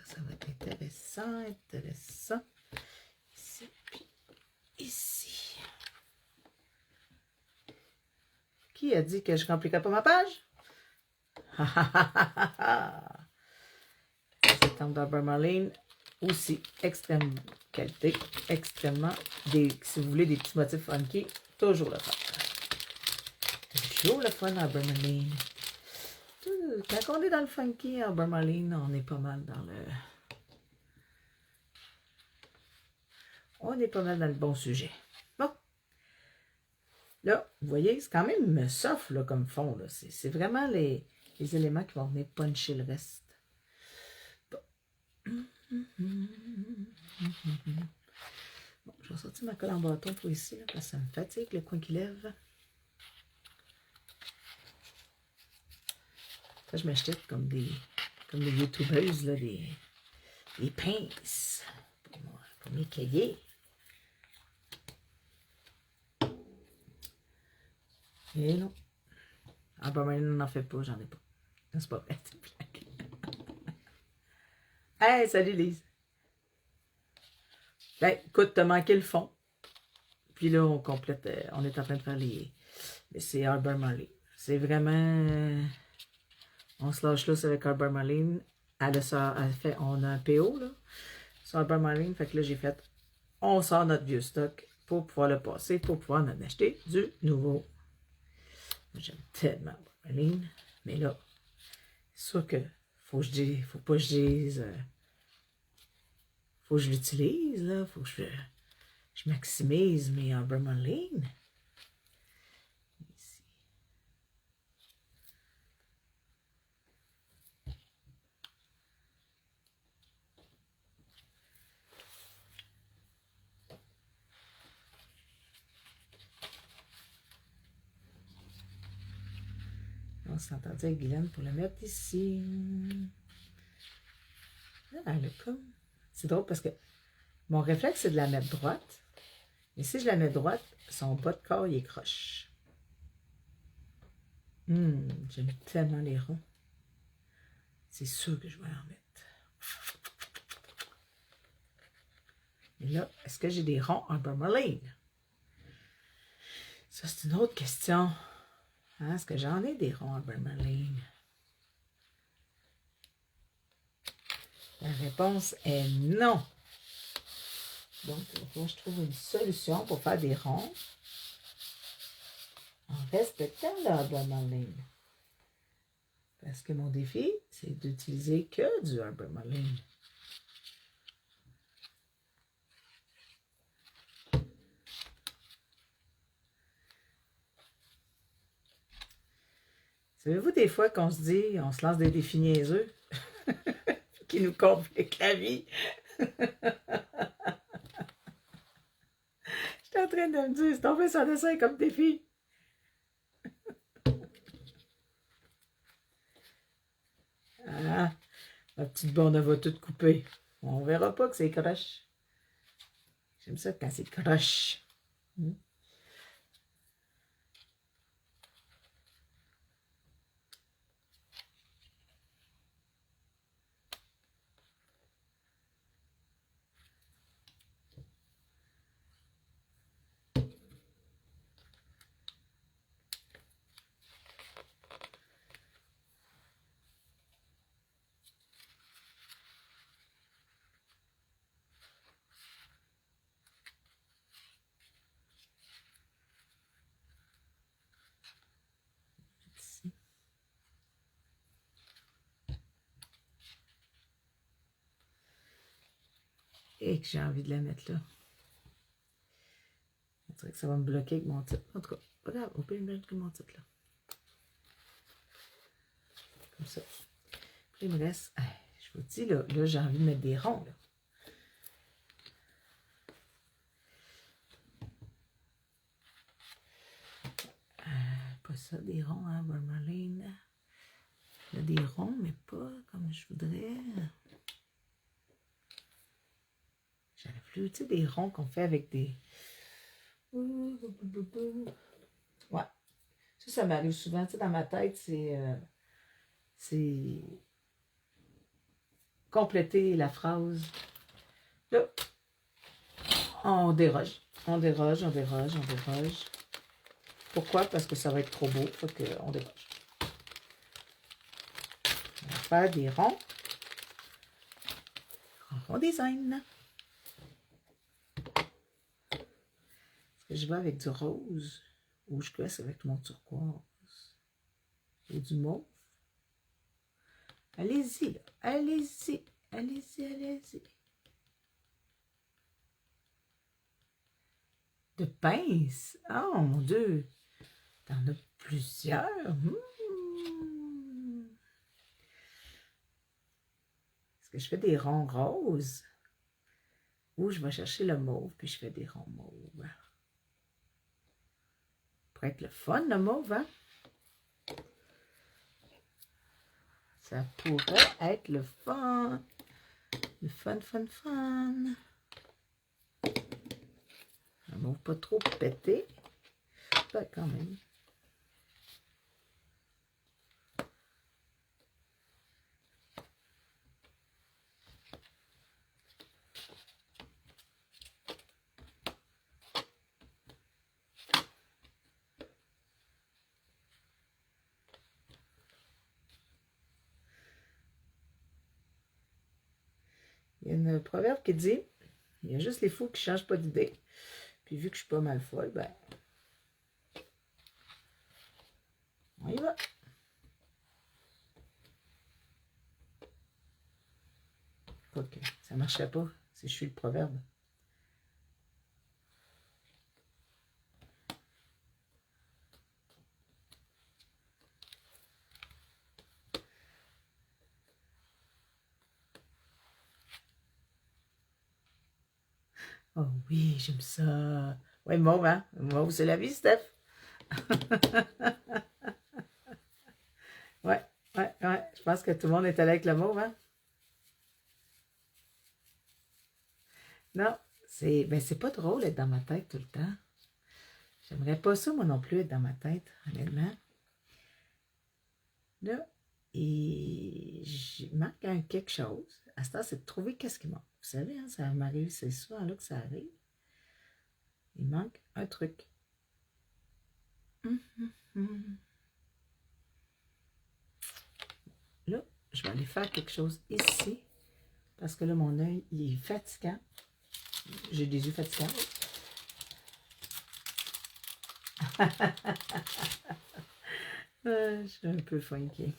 Ça va être intéressant. Ici, puis ici. Qui a dit que je ne remplirais pas ma page? Cette tente d'Arbor Marlene, aussi extrême qualité, extrêmement, si vous voulez des petits motifs funky, toujours le fun. Toujours le fun Arbor Marlene. Quand on est dans le funky Arbor Marlene, on est pas mal dans le... On est pas mal dans le bon sujet. Bon. Là, vous voyez, c'est quand même soft là, comme fond. C'est vraiment les éléments qui vont venir puncher le reste. Bon. Bon, je vais sortir ma colle en bâton pour ici, là, parce que ça me fatigue le coin qui lève. Ça, je m'achète comme des youtubeuses, là, des pinces mes cahiers. Et non. Ah ben, on n'en fait pas, j'en ai pas. Non, c'est pas vrai, c'est une blague. Hey, salut Lise. Ben, écoute, t'as manqué le fond. Puis là, on complète, on est en train de faire les... C'est Arbor Marlene. C'est vraiment... on se lâche là avec Arbor Marlene. Elle fait, on a un PO, là, sur Arbor Marlene. Fait que là, j'ai fait, on sort notre vieux stock pour pouvoir le passer, pour pouvoir en acheter du nouveau. J'aime tellement Arbor Marlene. Mais là, c'est sûr que faut pas que je dise... faut que je l'utilise, là. Faut que je maximise mes Arbor Marlene. Ici. On s'entend avec Guylaine pour le mettre ici. Ah, elle est comme... C'est drôle parce que mon réflexe, c'est de la mettre droite. Et si je la mets droite, son bas de corps, il est croche. J'aime tellement les ronds. C'est sûr que je vais en mettre. Et là, est-ce que j'ai des ronds Arbor Marlene? Ça, c'est une autre question. Hein, est-ce que j'en ai des ronds Arbor Marlene? La réponse est non. Donc, il faut que je trouve une solution pour faire des ronds en respectant l'Arbor Marlene. Parce que mon défi, c'est d'utiliser que du Arbor Marlene. Savez-vous des fois qu'on se dit, on se lance des défis niaiseux qui nous compliquent la vie? J'étais en train de me dire, c'est on fait son dessin comme défi. Ah, la petite bande va tout couper. On verra pas que c'est croche. J'aime ça quand c'est croche. Ici. Et que j'ai envie de la mettre là. On dirait que ça va me bloquer avec mon titre. En tout cas, pas grave, on peut me bloquer mon titre là. Comme ça. Puis il me reste, je vous dis, là j'ai envie de mettre des ronds. Là. Pas ça, des ronds, hein, Arbor Marlene. Il y a des ronds, mais pas comme je voudrais. J'aurais plus, tu sais, des ronds qu'on fait avec des... Ouais. Ça m'arrive souvent, tu sais, dans ma tête, c'est compléter la phrase. Là, on déroge. On déroge, on déroge, on déroge. Pourquoi? Parce que ça va être trop beau. Faut qu'on déroge. On va faire des ronds. On design. Est-ce que je vais avec du rose ou je casse avec mon turquoise? Ou du mauve? Allez-y, là. Allez-y. Allez-y, allez-y. De pince? Oh mon Dieu! T'en as plusieurs? Est-ce que je fais des ronds roses? Ou je vais chercher le mauve, puis je fais des ronds mauves. Ça pourrait être le fun, le mauve, hein? Ça pourrait être le fun. Le fun, fun, fun. vont pas trop péter. Ben, quand même. Il y a un proverbe qui dit, il y a juste les fous qui ne changent pas d'idée. Puis vu que je suis pas mal folle, ben, on y va. Ok, ça ne marcherait pas si je suis le proverbe. Oh oui, j'aime ça. Ouais, mauve, hein? Mauve, c'est la vie, Steph. Ouais, ouais. Je pense que tout le monde est allé avec le mauve, hein? Non, c'est pas drôle d'être dans ma tête tout le temps. J'aimerais pas ça, moi non plus, être dans ma tête, honnêtement. Là, il manque quelque chose. À ce temps, c'est de trouver qu'est-ce qui manque. Vous savez, hein, ça m'arrive, c'est souvent là que ça arrive. Il manque un truc. Là, je vais aller faire quelque chose ici. Parce que là, mon œil, il est fatigant. J'ai des yeux fatigants. Je suis un peu funky.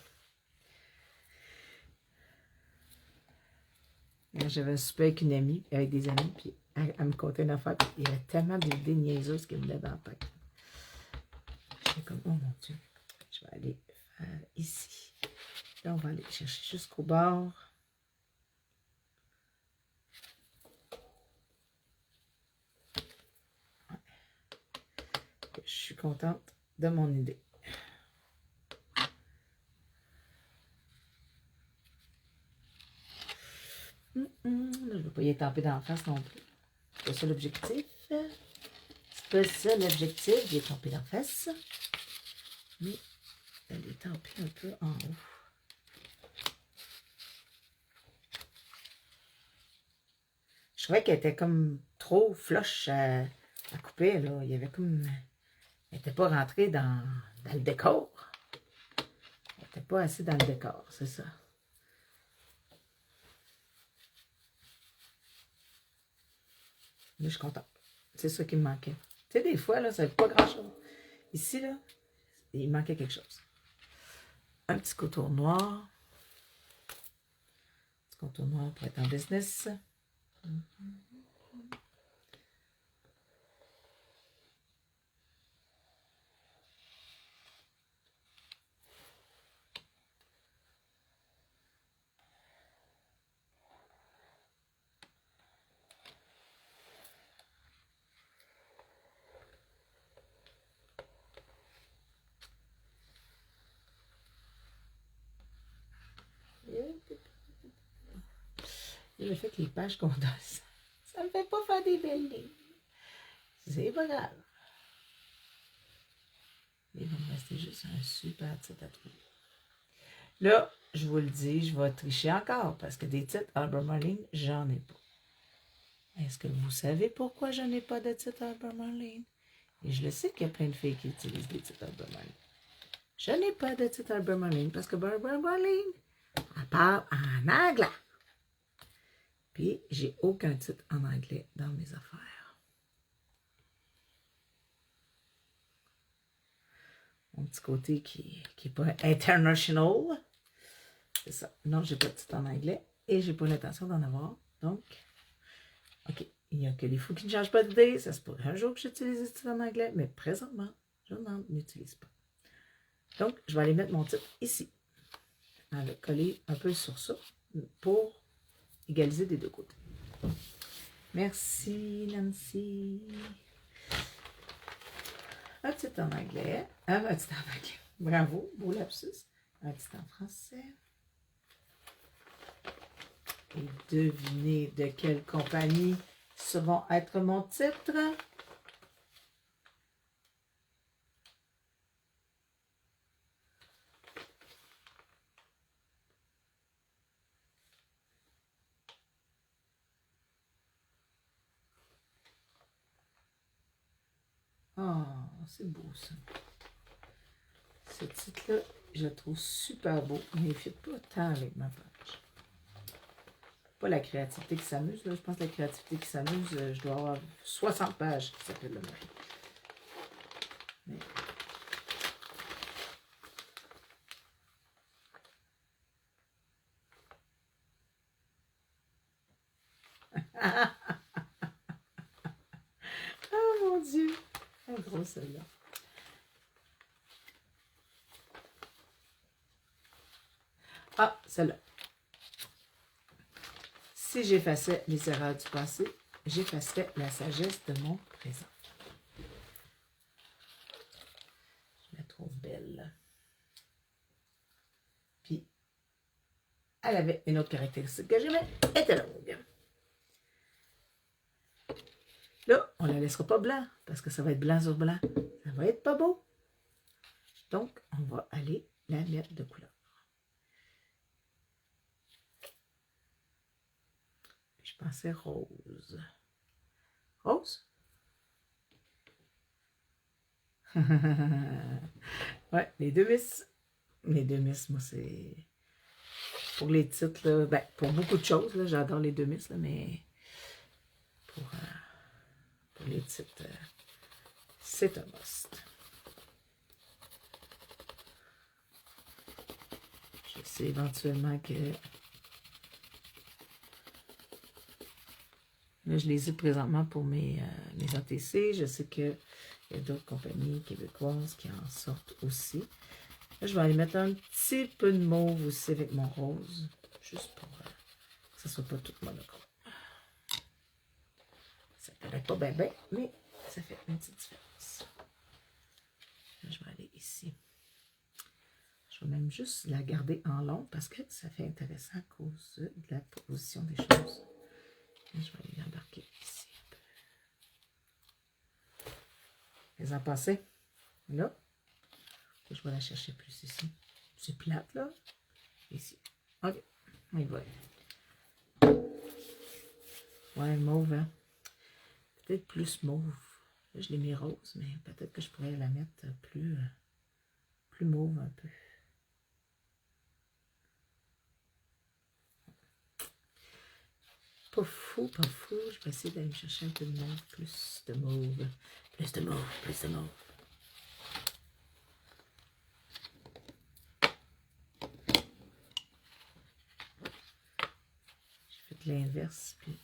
J'avais un souper avec une amie, avec des amis, puis elle me contait une affaire, puis il y avait tellement d'idées niaiseuses qui me venaient dans la tête. J'étais comme, oh mon Dieu, je vais aller faire ici. Là, on va aller chercher jusqu'au bord. Ouais. Je suis contente de mon idée. Je ne veux pas y étamper dans la face non plus. C'est pas ça l'objectif. C'est pas ça l'objectif d'y étamper dans la face. Mais elle est étampée un peu en haut. Je trouvais qu'elle était comme trop flush à couper. Là. Il y avait comme... Elle n'était pas rentrée dans le décor. Elle n'était pas assez dans le décor, c'est ça. Là, je suis contente. C'est ça qui me manquait. Tu sais, des fois, là, ça ne fait pas grand-chose. Ici, là, il manquait quelque chose. Un petit contour noir. Un petit contour noir pour être en business. Et le fait que les pages qu'on donne, ça me fait pas faire des belles lignes. C'est pas grave. Il va me rester juste un super titre à trouver. Là, je vous le dis, je vais tricher encore parce que des titres Albemarle, j'en ai pas. Est-ce que vous savez pourquoi je n'ai pas de titre Albemarle? Et je le sais qu'il y a plein de filles qui utilisent des titres Albemarle. Je n'ai pas de titre Albemarle parce que Barbara Marlene, elle parle en anglais. Puis, j'ai aucun titre en anglais dans mes affaires. Mon petit côté qui n'est pas international. C'est ça. Non, j'ai pas de titre en anglais et j'ai pas l'intention d'en avoir. Donc, OK. Il n'y a que les fous qui ne changent pas d'idée. Ça se pourrait un jour que j'utilise des titres en anglais, mais présentement, je n'en utilise pas. Donc, je vais aller mettre mon titre ici. Je vais coller un peu sur ça pour égaliser des deux côtés. Merci, Nancy. Un titre en anglais. Un titre en anglais. Bravo, beau lapsus. Un titre en français. Et devinez de quelle compagnie ce vont être mon titre. Ah, c'est beau ça. Ce titre-là, je le trouve super beau, mais il ne fit pas tant avec ma page. Pas la créativité qui s'amuse, là. Je pense que la créativité qui s'amuse, je dois avoir 60 pages qui s'appelle le mari. Mais... ah mon Dieu! Un gros celle-là. Ah, celle-là. Si j'effaçais les erreurs du passé, j'effacerais la sagesse de mon présent. Je la trouve belle. Puis, elle avait une autre caractéristique que j'aimais, elle était longue. Là, on ne la laissera pas blanc, parce que ça va être blanc sur blanc. Ça va être pas beau. Donc, on va aller la mettre de couleur. Je pensais rose. Rose? Ouais, les deux miss. Les deux miss, moi, c'est... Pour les titres, là, ben, pour beaucoup de choses, là, j'adore les deux miss, là, mais pour les titres, c'est un must. Je sais éventuellement que... Là, je les ai présentement pour mes ATC. Je sais qu'il y a d'autres compagnies québécoises qui en sortent aussi. Là, je vais aller mettre un petit peu de mauve aussi avec mon rose. Juste pour que ça ne soit pas tout monochrome. Ça ne paraît pas bien, bien, mais ça fait une petite différence. Là, je vais aller ici. Je vais même juste la garder en long parce que ça fait intéressant à cause de la position des choses. Là, je vais aller l'embarquer ici un peu. Les en passer. Là. Je vais la chercher plus ici. C'est plate, là. Ici. OK. On y va. Ouais, mauve, hein. Peut-être plus mauve. Là, je l'ai mis rose, mais peut-être que je pourrais la mettre plus mauve un peu. Pas fou, pas fou. Je vais essayer d'aller me chercher un peu de mauve. Plus de mauve. Plus de mauve, plus de mauve. J'ai fait l'inverse, puis...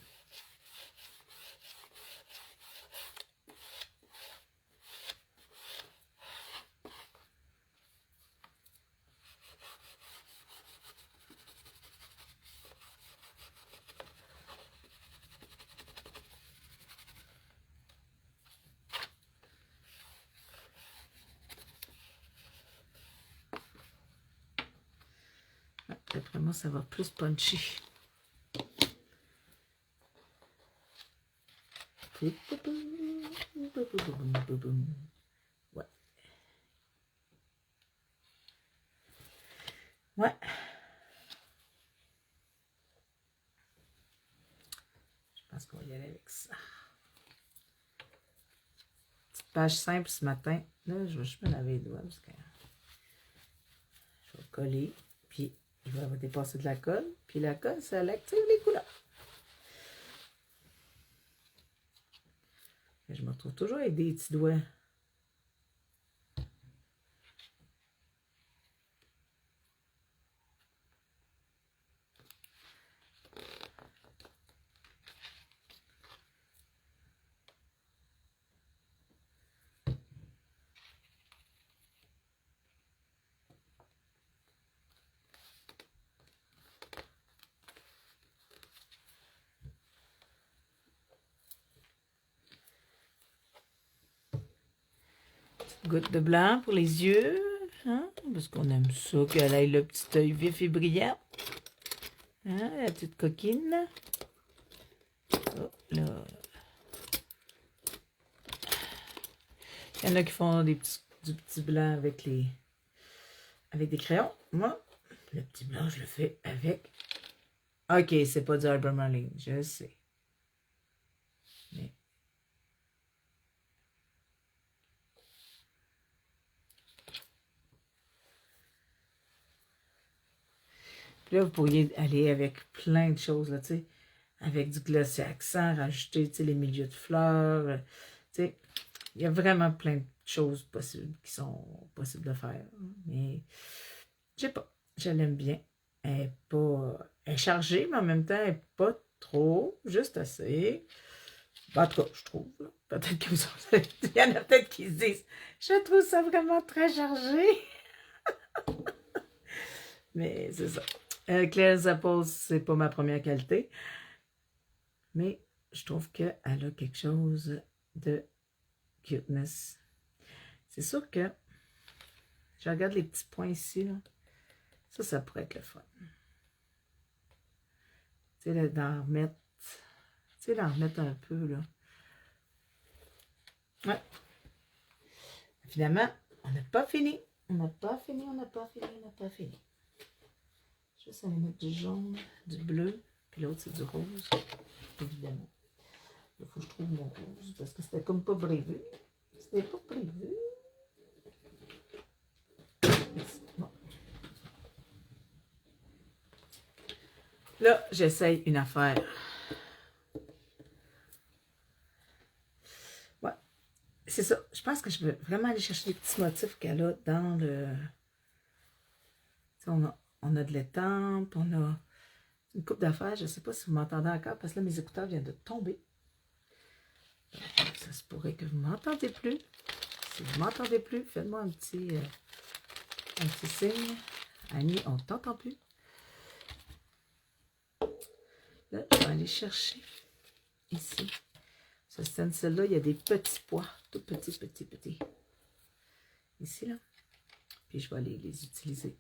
D'après moi, ça va plus punchy. Ouais. Ouais. Je pense qu'on va y aller avec ça. Petite page simple ce matin. Là, je vais juste me laver les doigts parce que je vais coller. Puis, il va dépasser de la colle. Puis la colle, ça active les couleurs. Et je me retrouve toujours avec des petits doigts. Goutte de blanc pour les yeux, hein? Parce qu'on aime ça, qu'elle ait le petit œil vif et brillant. Hein? La petite coquine. Oh, là. Il y en a qui font du petit blanc avec des crayons. Moi, le petit blanc, je le fais avec... OK, c'est pas du Albermarine, je sais. Mais... Puis là, vous pourriez aller avec plein de choses, là, tu sais, avec du glossy accent, rajouter, tu sais, les milieux de fleurs, tu sais, il y a vraiment plein de choses possibles qui sont possibles de faire. Mais, je sais pas, je l'aime bien. Elle est chargée, mais en même temps, elle n'est pas trop, juste assez. En tout cas, je trouve, là. Peut-être que vous il y en a peut-être qui se disent, je trouve ça vraiment très chargé. Mais c'est ça. Claire's Apples, c'est pas ma première qualité. Mais je trouve qu'elle a quelque chose de cuteness. C'est sûr que je regarde les petits points ici, là. Ça pourrait être le fun. Tu sais, d'en remettre. Tu sais, d'en remettre un peu, là. Ouais. Finalement, on n'a pas fini. On n'a pas fini, on n'a pas fini, on n'a pas fini. Juste aller mettre du jaune, du bleu, puis l'autre c'est du rose, évidemment. Il faut que je trouve mon rose, parce que c'était comme pas prévu. C'était pas prévu. Bon. Là, j'essaye une affaire. Ouais, c'est ça. Je pense que je veux vraiment aller chercher les petits motifs qu'elle a dans le... On a de l'étampe, on a une coupe d'affaires. Je ne sais pas si vous m'entendez encore, parce que là, mes écouteurs viennent de tomber. Ça se pourrait que vous ne m'entendez plus. Si vous ne m'entendez plus, faites-moi un petit signe. Annie, on ne t'entend plus. Là, je vais aller chercher ici. Ce stencil-là, il y a des petits pois. Tout petits. Ici, là. Puis je vais aller les utiliser.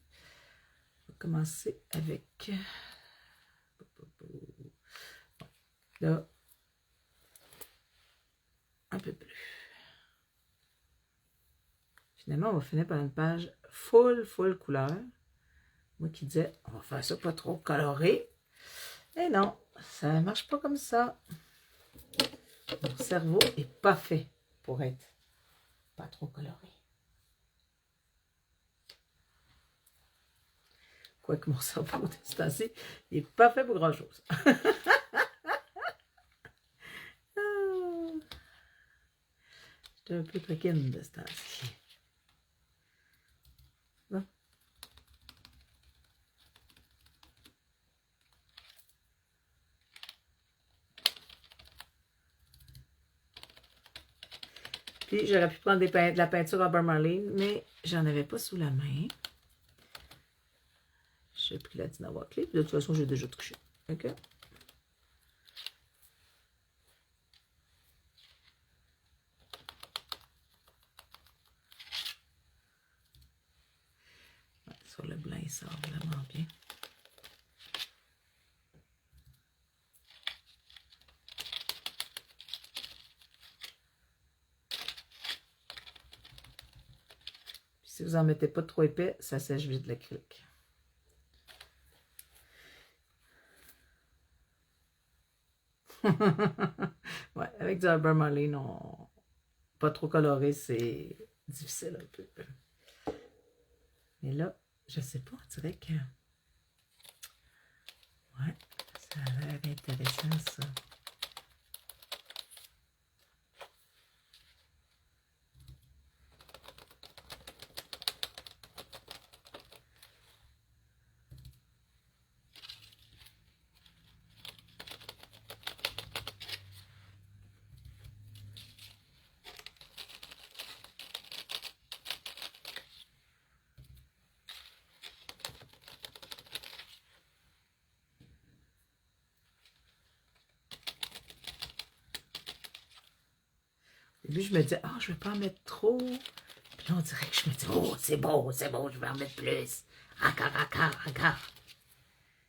On va commencer avec... Là, un peu plus. Finalement, on va finir par une page full couleur. Moi qui disais, on va faire ça pas trop coloré. Et non, ça ne marche pas comme ça. Mon cerveau n'est pas fait pour être pas trop coloré. Quoique mon cerveau, de ce temps-ci, il n'est pas fait pour grand-chose. J'étais un peu coquine de ce temps-ci. Bon. Puis j'aurais pu prendre de la peinture Robert Marlene, mais j'en avais pas sous la main. J'ai pris la Dinawa Clay. De toute façon, j'ai déjà triché. OK? Ouais, sur le blanc, il sort vraiment bien. Puis si vous n'en mettez pas trop épais, ça sèche vite l'acrylique. Ouais, avec du Robert Marlene, non, pas trop coloré, c'est difficile un peu. Mais là, je sais pas, on dirait que... Ouais, ça a l'air intéressant, ça. Au début, je me disais, je ne vais pas en mettre trop. Puis là, on dirait que je me dis, c'est bon, je vais en mettre plus. Encore.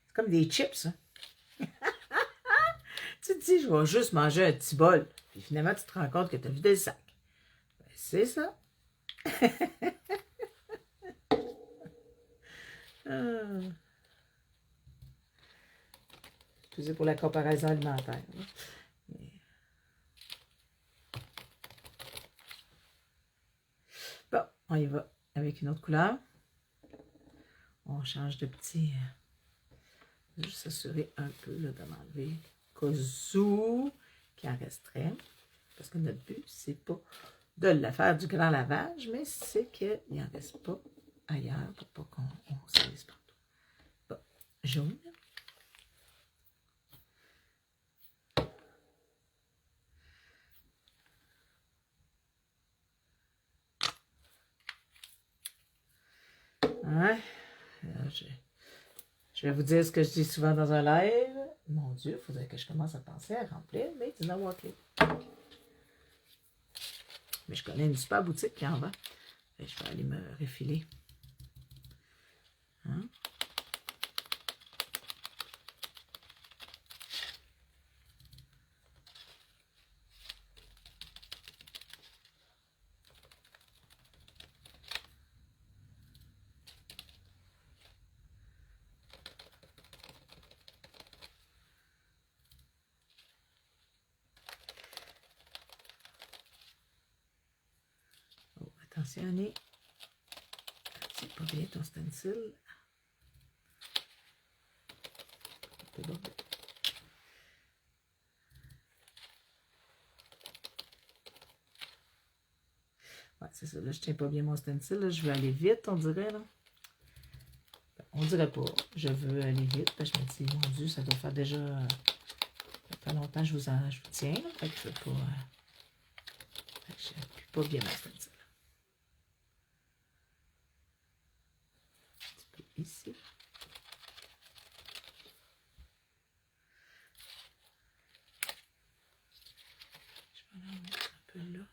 C'est comme des chips, hein. Tu te dis, je vais juste manger un petit bol. Puis finalement, tu te rends compte que tu as vidé le sac. Ben, c'est ça. Excusez pour la comparaison alimentaire. Mais... Bon, on y va avec une autre couleur. On change de petit Juste s'assurer un peu là, de m'enlever cas où qui en resterait. Parce que notre but, c'est pas de la faire du grand lavage, mais c'est qu'il n'en reste pas ailleurs pour pas qu'on salisse partout. Bon, jaune. Ouais. Là, je vais vous dire ce que je dis souvent dans un live. Mon Dieu, il faudrait que je commence à penser à remplir mes Dina Clés. Mais je connais une super boutique qui en vend. Et je vais aller me refiler. Hein? Oh, attention, Annie. C'est pas bien ton stencil. C'est bon. Ouais, c'est ça. Là, je tiens pas bien mon stencil. Là. Je veux aller vite, on dirait. Là. On dirait pas. Je veux aller vite. Parce que je me dis, mon Dieu, ça doit faire déjà... ça fait longtemps que je vous tiens. Là. Fait que je veux pas... je n'appuie pas bien mon stencil. Un petit peu ici. Je vais en mettre un peu là.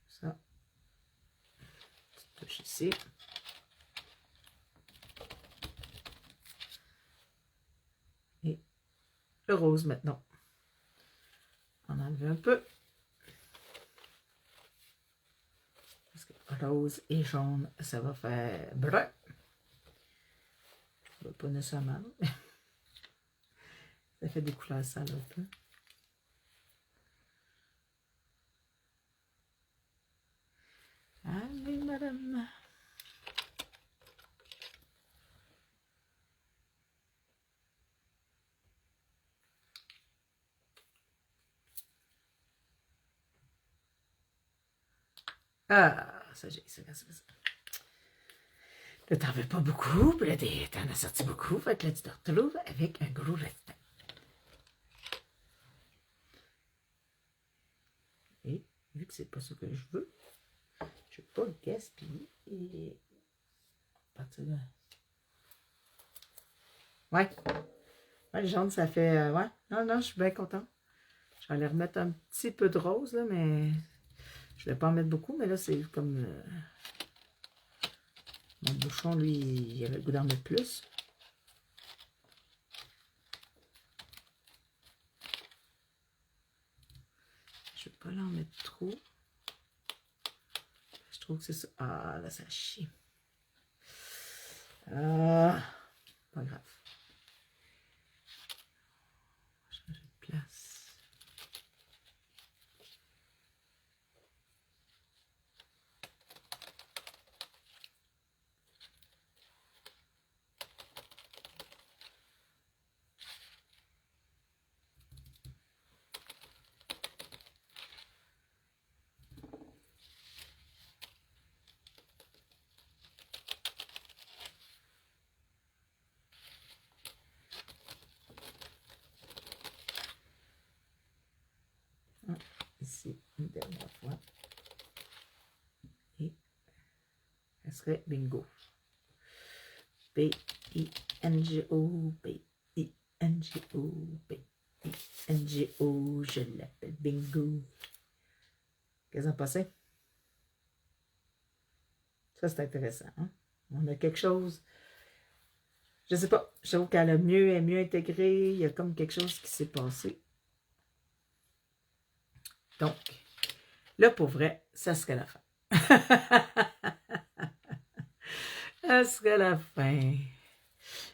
Ça. Petite touche ici. Et le rose maintenant. On enlève un peu. Parce que rose et jaune, ça va faire brun. Pas nécessairement, mais ça fait des couleurs sales un peu. Allez, madame. Ah, ça j'ai ça. Là, t'en veux pas beaucoup, puis là, t'en as sorti beaucoup, fait que là, tu te retrouves avec un gros restant. Et vu que c'est pas ce que je veux pas gaspiller. Et à partir de... Ouais. Ouais, le jaune, ça fait... ouais. Non, je suis bien contente. Je vais aller remettre un petit peu de rose, là, mais... Je vais pas en mettre beaucoup, mais là, c'est comme... mon bouchon, lui, il avait le goût d'en mettre plus. Je vais pas l'en mettre trop. Je trouve que c'est ça. Ah, là, ça chie. Ah, pas grave. Changer de place. Ici, une dernière fois. Et ça serait bingo. B-I-N-G-O, B-I-N-G-O, B-I-N-G-O, je l'appelle bingo. Qu'est-ce que vous en pensez? Ça, c'est intéressant. Hein? On a quelque chose, je sais pas, je trouve qu'elle est mieux intégrée. Il y a comme quelque chose qui s'est passé. Donc, là, pour vrai, ça serait la fin. Ça serait la fin.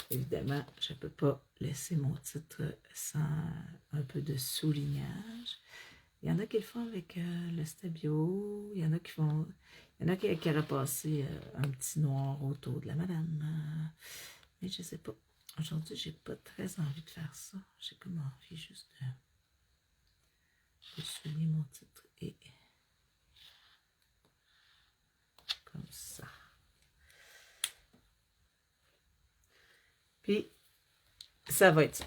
Évidemment, je ne peux pas laisser mon titre sans un peu de soulignage. Il y en a qui le font avec le stabilo. Il y en a qui font... Il y en a qui auraient passé un petit noir autour de la madame. Mais je sais pas. Aujourd'hui, j'ai pas très envie de faire ça. J'ai comme envie juste de souligner mon titre. Et comme ça. Puis, ça va être ça.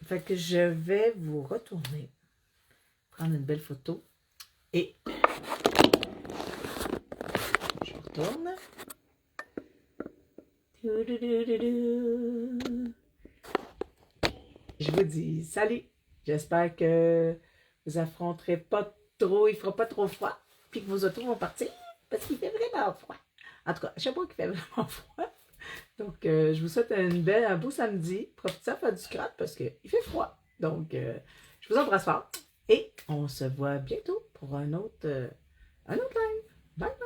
Fait que je vais vous retourner, prendre une belle photo et je retourne. Je vous dis salut. J'espère que vous affronterez pas trop, il fera pas trop froid, puis que vos autos vont partir parce qu'il fait vraiment froid. En tout cas, je sais pas qu'il fait vraiment froid. Donc, je vous souhaite un beau samedi. Profitez à faire du scrap parce qu'il fait froid. Donc, je vous embrasse fort et on se voit bientôt pour un autre live. Bye bye!